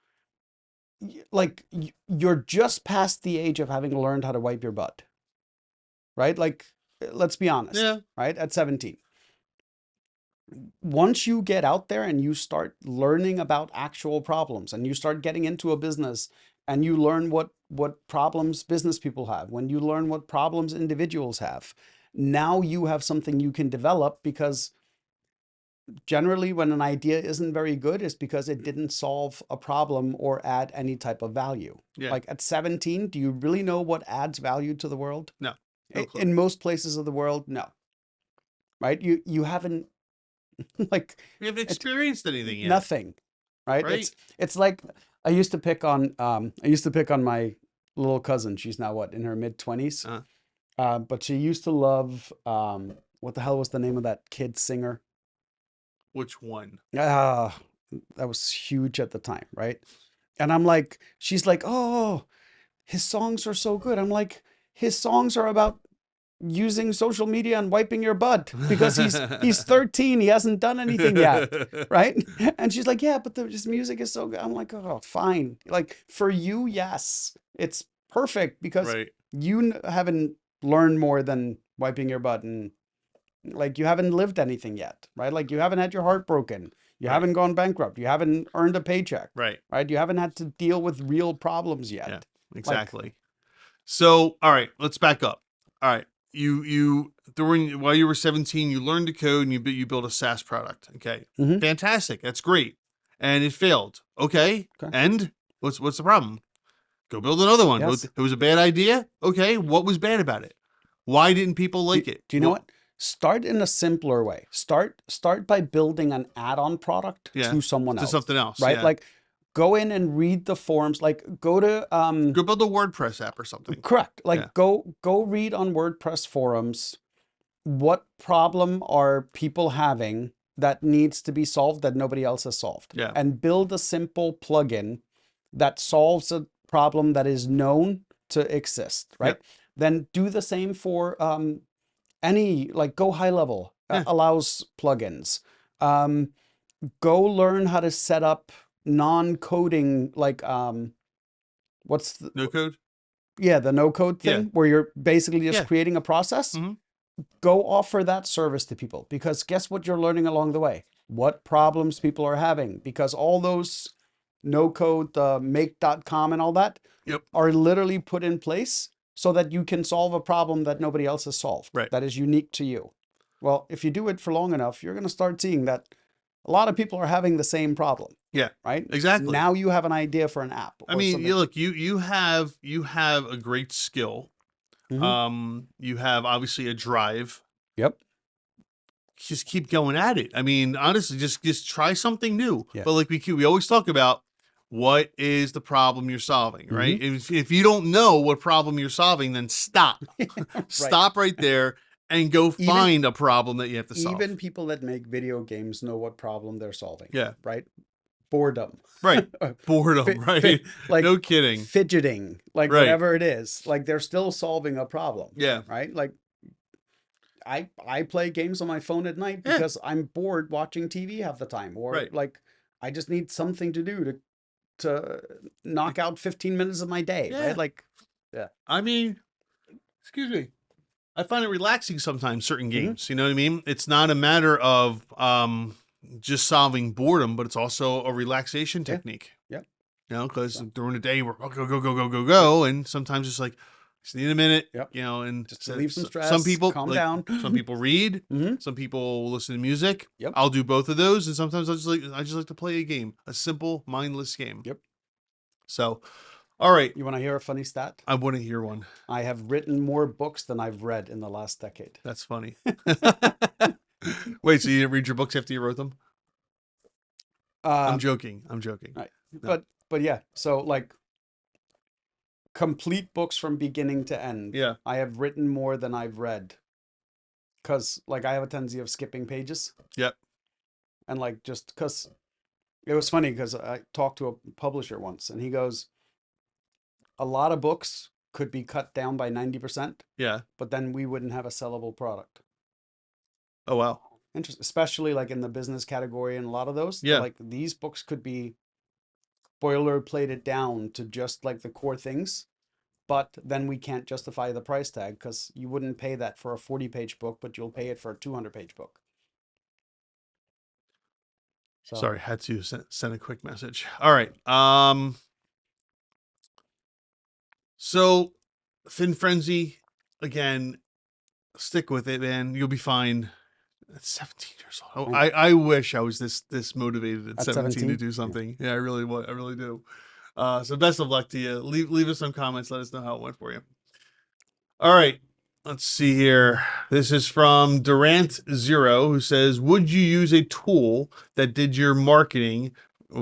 like you're just past the age of having learned how to wipe your butt, right? Like, let's be honest, Yeah. right? At 17. Once you get out there and you start learning about actual problems and you start getting into a business and you learn what problems business people have, when you learn what problems individuals have, now you have something you can develop because generally when an idea isn't very good is because it didn't solve a problem or add any type of value. Yeah. Like at 17, do you really know what adds value to the world? No. No clue. In most places of the world, no. Right? You haven't like We haven't it's experienced anything yet, nothing, right? right? It's like I used to pick on my little cousin. She's now what, in her mid 20s. Uh, But she used to love what the hell was the name of that kid singer? which one? Ah, that was huge at the time, right? And I'm like, she's like, oh, his songs are so good. I'm like, his songs are about using social media and wiping your butt because he's 13. He hasn't done anything yet, right? And she's like, yeah, but his music is so good. I'm like, oh, fine. Like for you, yes, it's perfect because Right. you haven't learned more than wiping your butt and like you haven't lived anything yet, right? Like you haven't had your heart broken. You Right. haven't gone bankrupt. You haven't earned a paycheck, Right. right? You haven't had to deal with real problems Yeah. yet. Like, Exactly. So, all right, let's back up. All right, you during while you were 17, you learned to code and you built a SaaS product. Okay, mhm, fantastic. That's great, and it failed. Okay, okay. and what's the problem? Go build another one. Yes. It was a bad idea. Okay, what was bad about it? Why didn't people like it? Do you know what? Start in a simpler way. Start by building an add-on product Yeah, to someone to else, something else. right? Yeah, Like go in and read the forums. Like go to go build a WordPress app or something. correct. Yeah, Like go read on WordPress forums what problem are people having that needs to be solved that nobody else has solved, yeah, and build a simple plugin that solves a problem that is known to exist, right? yep, Then do the same for any, like go high level yeah. allows plugins. Um, Go learn how to set up non-coding, like what's the, No code. yeah, the no code Yeah, thing where you're basically just yeah. creating a process. Hmm. Go offer that service to people because guess what you're learning along the way? What problems people are having because all those no code, make.com and all that Yep. are literally put in place so that you can solve a problem that nobody else has solved Right. that is unique to you. Well, if you do it for long enough, you're going to start seeing that a lot of people are having the same problem, Yeah. right? Exactly. Now you have an idea for an app I or mean, something. you look, you have a great skill. Hmm. You have obviously a drive. Yep. Just keep going at it. I mean, honestly, just try something new. Yeah. But like we always talk about, what is the problem you're solving, right? Hmm. If you don't know what problem you're solving, then stop. Right. Stop right there and go Even find a problem that you have to solve. even people that make video games know what problem they're solving. Yeah. Right? Boredom. Right. Boredom, right? Like No kidding. fidgeting, like Right. whatever it is, like they're still solving a problem. Yeah. Right? Like I play games on my phone at night Yeah. because I'm bored watching TV half the time, or Right. like I just need something to do to to knock out 15 minutes of my day, Yeah. right? Like, yeah. I mean, excuse me. I find it relaxing sometimes, certain Hmm. games. You know what I mean? It's not a matter of just solving boredom, but it's also a relaxation Yeah. technique. Yep. You know, because So, during the day we're go go go go go yep. go, and sometimes it's like just need a minute. Yep. You know, and Just so, relieve some some stress, people calm like down. some people read, Hmm. some people listen to music. Yep. I'll do both of those, and sometimes I just like to play a game, a simple mindless game. Yep. So, all right, You want to hear a funny stat? I want to hear one. I have written more books than I've read in the last decade. That's funny. Wait, so you didn't read your books after you wrote them? I'm Um, joking. I'm joking. right. No. But yeah, so like complete books from beginning to end. Yeah. I have written more than I've read because like I have a tendency of skipping pages Yep. and like just because it was funny because I talked to a publisher once and he goes, a lot of books could be cut down by 90%, Yeah. but then we wouldn't have a sellable product. Oh wow. Interesting, especially like in the business category and a lot of those. They're Yeah. like these books could be boilerplated down to just like the core things, but then we can't justify the price tag because you wouldn't pay that for a 40-page book, but you'll pay it for a 200-page book. So, Sorry, had to send a quick message. All right. So Fin Frenzy, again, stick with it, man. You'll be fine. At 17 years old. Oh, right, I wish I was this motivated at at 17 to 17, do yeah. something. Yeah, I really would. I really do. So best of luck to you. Leave us some comments. Let us know how it went for you. All right. Let's see here. This is from Durant Zero, who says, "Would you use a tool that did your marketing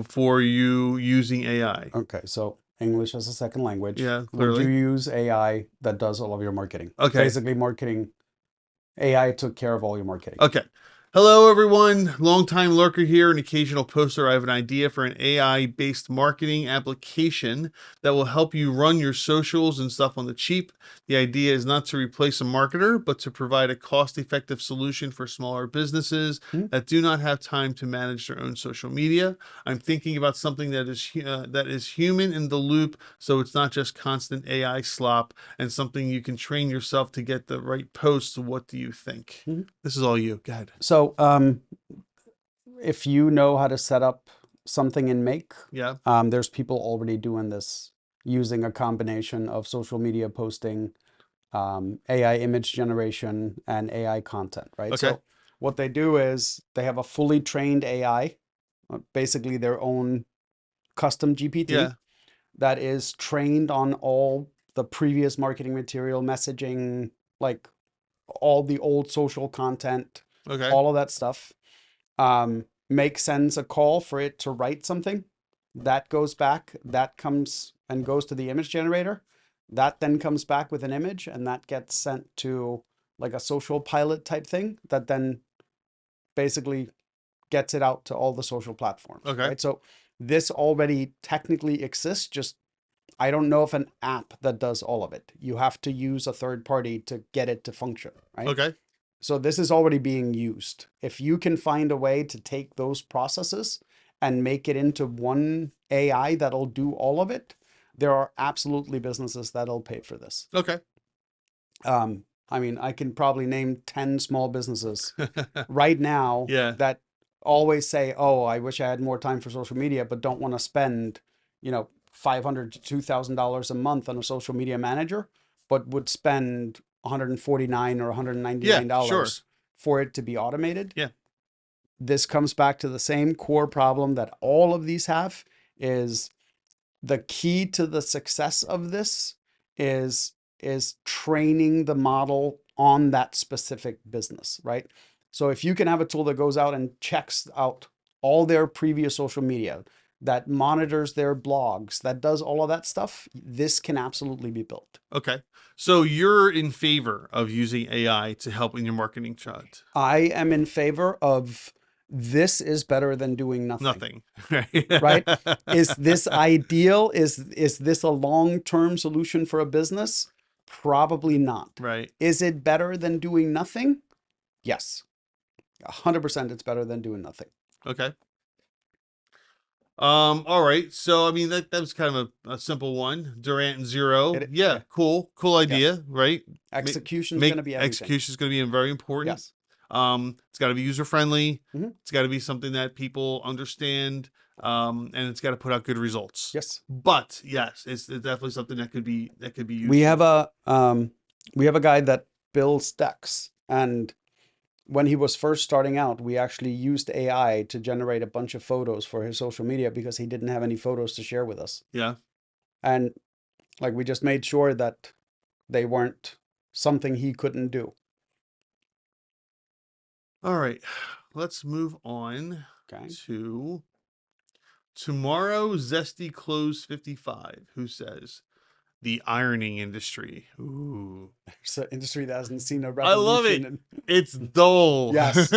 for you using AI?" Okay, so English as a second language. Yeah, Would you clearly. use AI that does all of your marketing? Okay. Basically, marketing, AI took care of all your marketing. Okay. Hello, everyone. Longtime lurker here, an occasional poster. I have an idea for an AI-based marketing application that will help you run your socials and stuff on the cheap. The idea is not to replace a marketer, but to provide a cost-effective solution for smaller businesses Hmm? that do not have time to manage their own social media. I'm thinking about something that is human in the loop, so it's not just constant AI slop, and something you can train yourself to get the right posts. What do you think? Mhm. This is all you. Go ahead. So, if you know how to set up something in Make, Yeah. there's people already doing this using a combination of social media posting, AI image generation, and AI content, right? Okay. So what they do is they have a fully trained AI, basically their own custom GPT Yeah. that is trained on all the previous marketing material, messaging, like all the old social content, Okay. all of that stuff. Make sends a call for it to write something. That goes back, that comes and goes to the image generator. That then comes back with an image and that gets sent to like a social pilot type thing that then basically gets it out to all the social platforms, Okay. right? So this already technically exists, just I don't know of an app that does all of it. You have to use a third party to get it to function, right? Okay. So this is already being used. If you can find a way to take those processes and make it into one AI that'll do all of it, there are absolutely businesses that'll pay for this. Okay. I mean, I can probably name 10 small businesses right now Yeah. that always say, "Oh, I wish I had more time for social media," but don't want to spend, $500 to $2,000 a month on a social media manager, but would spend 149 or Yeah. Sure. $199 for it to be automated. Yeah. This comes back to the same core problem that all of these have is the key to the success of this is training the model on that specific business, right? So if you can have a tool that goes out and checks out all their previous social media, that monitors their blogs, that does all of that stuff, this can absolutely be built. Okay. So you're in favor of using AI to help in your marketing chart? I am in favor of this is better than doing nothing. Nothing. Right? Is this ideal? Is this a long-term solution for a business? Probably not. Right. Is it better than doing nothing? Yes. 100% it's better than doing nothing. Okay. All right. So I mean that was kind of a simple one. Durant and zero. Yeah. Yeah. Cool Yes. idea. Right. Make Execution is going to make be everything. execution is going to be very important. Yes. It's got to be user friendly. Hmm. It's got to be something that people understand. And it's got to put out good results. Yes. But yes, it's definitely something that could be We have useful. a guy that builds decks, and when he was first starting out, we actually used AI to generate a bunch of photos for his social media because he didn't have any photos to share with us. Yeah. And like we just made sure that they weren't something he couldn't do. All right. Let's move on Okay. to tomorrow. Zesty Clothes 55, who says the ironing industry. Ooh. It's an industry that hasn't seen a I love revolution it. in It's dull. yes,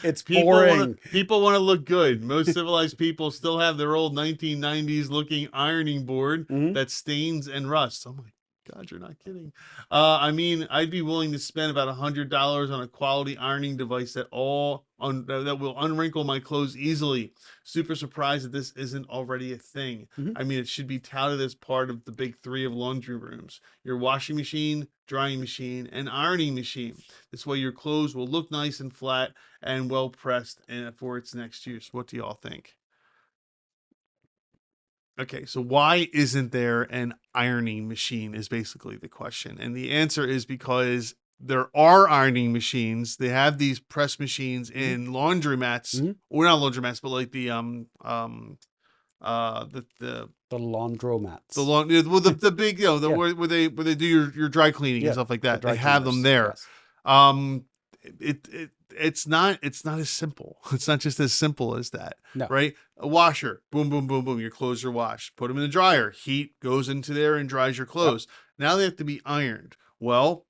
it's boring. People want to look good. Most civilized people still have their old 1990s looking ironing board Mhm. that stains and rusts. Oh my God, you're not kidding. I mean, I'd be willing to spend about $100 on a quality ironing device that that will unwrinkle my clothes easily. Super surprised that this isn't already a thing. Mhm. I mean, it should be touted as part of the big three of laundry rooms: your washing machine, drying machine, and ironing machine. This way your clothes will look nice and flat and well pressed for its next use. What do y'all think? Okay, so why isn't there an ironing machine is basically the question. And the answer is because there are ironing machines. They have these press machines Mhm. in laundromats, Mhm. or not laundromats, but like the The the laundromats. long well the big Yeah. where they do your dry cleaning and Yeah. stuff like The that. They dry have them cleaners. there. Yes. Um, it's not as simple. It's not just as simple as that, No. right? A washer, boom, boom, boom, boom. Your clothes are washed. Put them in the dryer. Heat goes into there and dries your Yep. clothes. Now they have to be ironed. Well,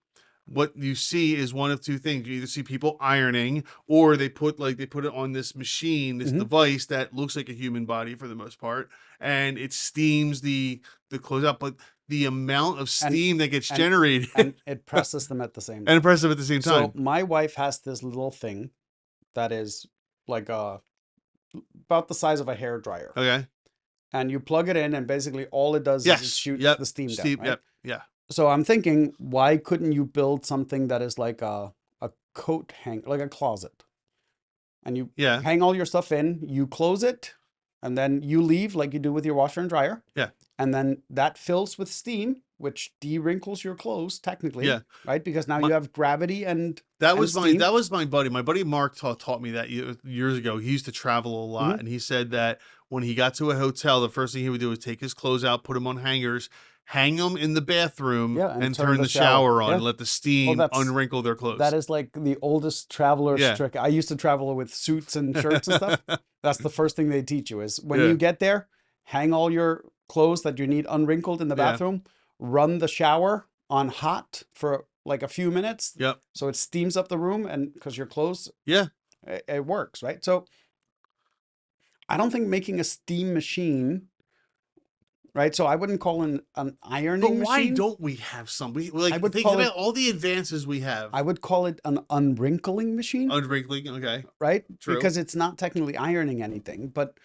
what you see is one of two things. You either see people ironing, or they put it on this machine, this Hmm. device that looks like a human body for the most part, and it steams the clothes up. But the amount of And steam that gets and generated and it presses them at the same and time. impressive at the same So time. my wife has this little thing that is like about the size of a hair dryer. Okay. And you plug it in, and basically all it does is it Yes. shoots Yep. the steam down, Steve. right? Yep. Yeah. So I'm thinking, why couldn't you build something that is like a coat hang, like a closet, and you Yeah. hang all your stuff in, you close it, and then you leave like you do with your washer and dryer, Yeah. and then that fills with steam, which de-wrinkles your clothes technically, Yeah. right? Because now My, you have gravity and steam. that was my buddy. My buddy Mark taught me that years ago. He used to travel a lot, Hmm. and he said that when he got to a hotel, the first thing he would do was take his clothes out, put them on hangers, hang them in the bathroom, Yeah, and and turn turn the the shower. shower on Yeah. and let the Well, steam unwrinkle their that clothes. is like the oldest traveler's Yeah. trick. I used to travel with suits and shirts and stuff. That's the first thing they teach you is when Yeah. you get there, hang all your clothes that you need unwrinkled in the Yeah. bathroom, run the shower on hot for like a few minutes Yep. so it steams up the room, and because your clothes Yeah. it works, right? So I don't think making a steam machine, right? So I wouldn't call it an But ironing why machine. don't we have some? We I like would think call about it all the advances we I have. would call it an unwrinkling machine, Unwrinkling. Okay. right? True. Because it's not technically ironing anything, but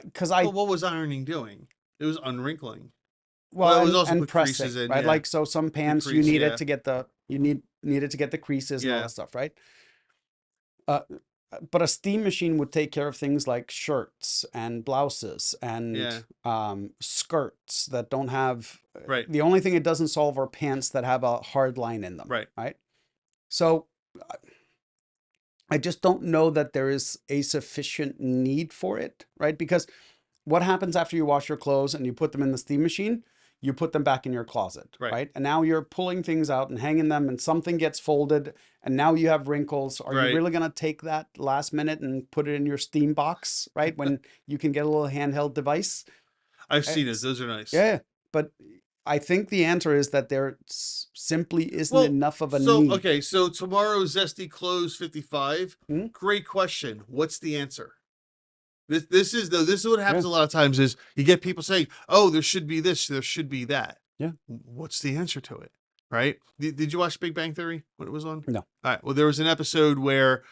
because I But what was ironing doing? It was unwrinkling. well, Well, it was also and put creases pressing, in. right? Yeah. Like so, some The pants you crease. need it Yeah. to get need it to get the creases and all Yeah. that stuff, right? Uh, but a steam machine would take care of things like shirts and blouses Yeah. and skirts that don't have. Right. The only thing it doesn't solve are pants that have a hard line in them, Right. right? So I just don't know that there is a sufficient need for it, right? Because what happens after you wash your clothes and you put them in the steam machine? You put them back in your closet, Right. right? And now you're pulling things out and hanging them, and something gets folded, and now you have wrinkles. Are you Right. really going to take that last minute and put it in your steam box, right? When you can get a little handheld device? I've seen it. It's, Those are nice. yeah, but I think the answer is that there simply isn't Well, enough of a so need. okay, so tomorrow Zesty Close 55. Hmm? Great question. What's the answer? This is what Yeah, happens a lot of times is you get people saying, "Oh, there should be this, there should be that." yeah, What's the answer to it? Right? Did you watch Big Bang Theory when it was on? no, All right. Well, there was an episode where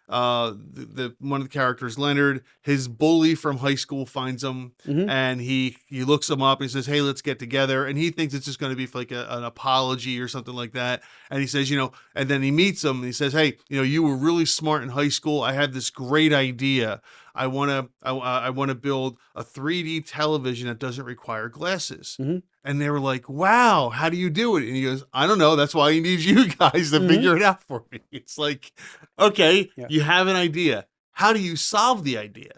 the one of the characters, Leonard, his bully from high school finds him, Mhm. and he looks him up and says, "Hey, let's get together." And he thinks it's just going to be for like an apology or something like that. And he says, and then he meets him and he says, "Hey, you were really smart in high school. I had this great idea. I want to build a 3D television that doesn't require glasses." Mhm. And they were like, "Wow, how do you do it?" And he goes, "I don't know. That's why I need you guys to Mhm. figure it out for me." It's like, okay, Yeah. you have an idea. How do you solve the idea?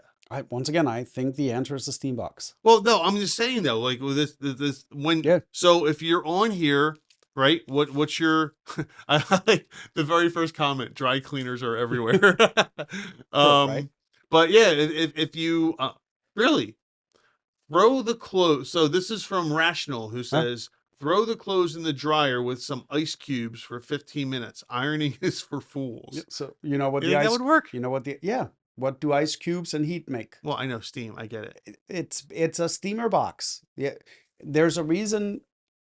Once again, I think the answer is the steam box. Well, no, I'm just saying though, like with this when Yeah. so if you're on here, right? What's your I like the very first comment, dry cleaners are everywhere. Sure, right? But yeah, if you really throw the clothes. So this is from Rational, who Huh? says, "Throw the clothes in the dryer with some ice cubes for 15 minutes. Ironing is for Yeah, fools." so you know what You the think that ice, would work? what do ice cubes and heat make? Well, I know steam. I get it. It's a steamer box. Yeah, there's a reason.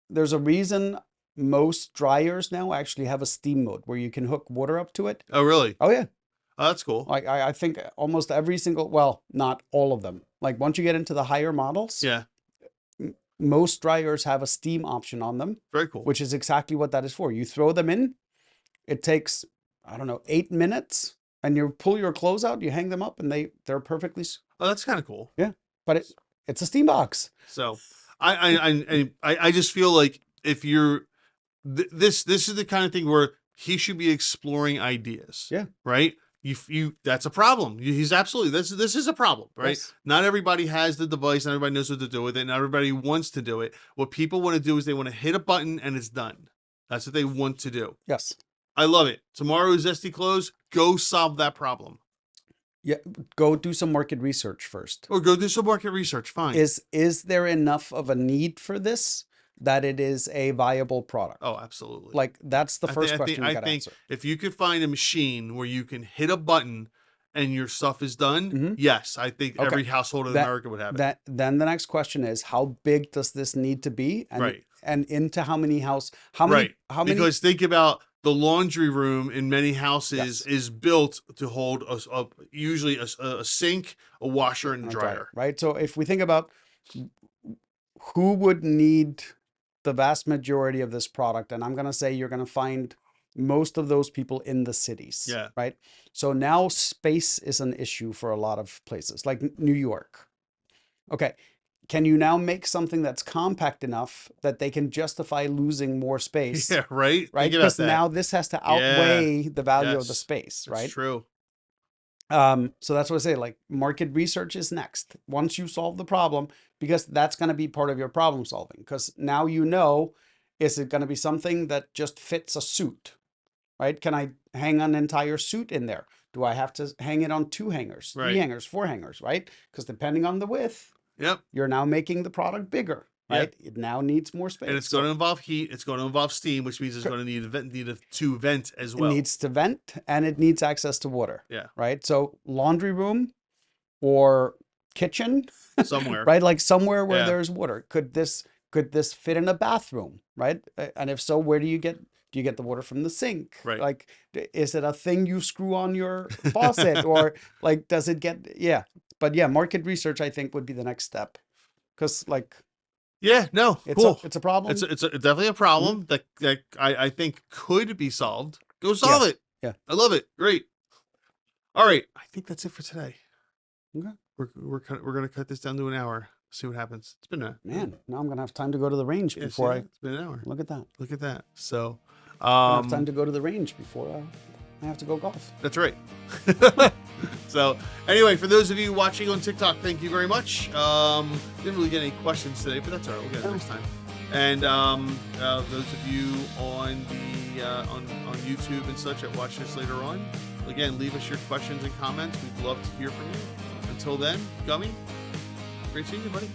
There's a reason most dryers now actually have a steam mode where you can hook water up to it. Oh, really? Oh yeah, Oh, that's cool. like I think almost every single, well, not all of them. Like once you get into the higher models, Yeah, most dryers have a steam option on them, very cool. which is exactly what that is for. You throw them in, it takes, I don't know, 8 minutes, and you pull your clothes out, you hang them up, and they're perfectly Oh, that's kind of cool. yeah. But it's a steam box. So I just feel like if you're this is the kind of thing where he should be exploring ideas. Yeah. Right. You that's a problem. He's absolutely this is a problem, right? Yes. Not everybody has the device, not everybody knows what to do with it, not everybody wants to do it. What people want to do is they want to hit a button and it's done. That's what they want to do. Yes. I love it. Tomorrow's Zesty Clothes, go solve that problem. Yeah. Go do some market research first. Or go do some market research. Fine. Is there enough of a need for this that it is a viable product? Oh, absolutely. Like that's the first question you I got to think answer. if you could find a machine where you can hit a button and your stuff is done, Mhm. yes, I think Okay. every household in That- America would have it. Then the next question is how big does this need to be, and Right. and into how many how many Right. how many Because think about the laundry room in many houses Yes. is built to hold usually a sink, a washer, and a a dryer. right? So if we think about who would need the vast majority of this product, and I'm going to say you're going to find most of those people in the cities, Yeah. right? So now space is an issue for a lot of places like New York. Okay. Can you now make something that's compact enough that they can justify losing more space? Yeah, right? Right? Think about Because that. now this has to outweigh the value of the Yes. space, That's right? true. So that's what I say, like market research is next. Once you solve the problem, because that's going to be part of your problem solving. Because now is it going to be something that just fits a suit, right? Can I hang an entire suit in there? Do I have to hang it on 2 hangers, 3 Right. hangers, 4 hangers, right? Because depending on the width, Yep. you're now making the product bigger, Yeah. right? It now needs more space. And it's going to involve heat. It's going to involve steam, which means it's going to need to vent as well. It needs to vent and it needs access to water. Yeah. Right. So laundry room or kitchen Somewhere. right? Like somewhere where Yeah. there's water. Could this fit in a bathroom? Right. And if so, where do you get the water from the sink? Right. Like, is it a thing you screw on your faucet or like, does it get, yeah. But yeah, market research, I think would be the next step. Cause like, Yeah, no, it's cool. it's a problem. It's definitely a problem that I think could be solved. Go solve it. Yeah. I love it. Great. All right, I think that's it for today. Okay. We're gonna cut this down to an hour. See what happens. It's been Man, now I'm gonna have time to go to the range yeah, before it's been an hour. look at that. Look at that. So, I have time to go to the range before I have to go golf. that's right. So anyway, for those of you watching on TikTok, thank you very much. Didn't really get any questions today, but that's all right. We'll get it next time. And those of you on the on YouTube and such that watch this later on, again, leave us your questions and comments. We'd love to hear from you. Until then, Gummi, great seeing you, buddy.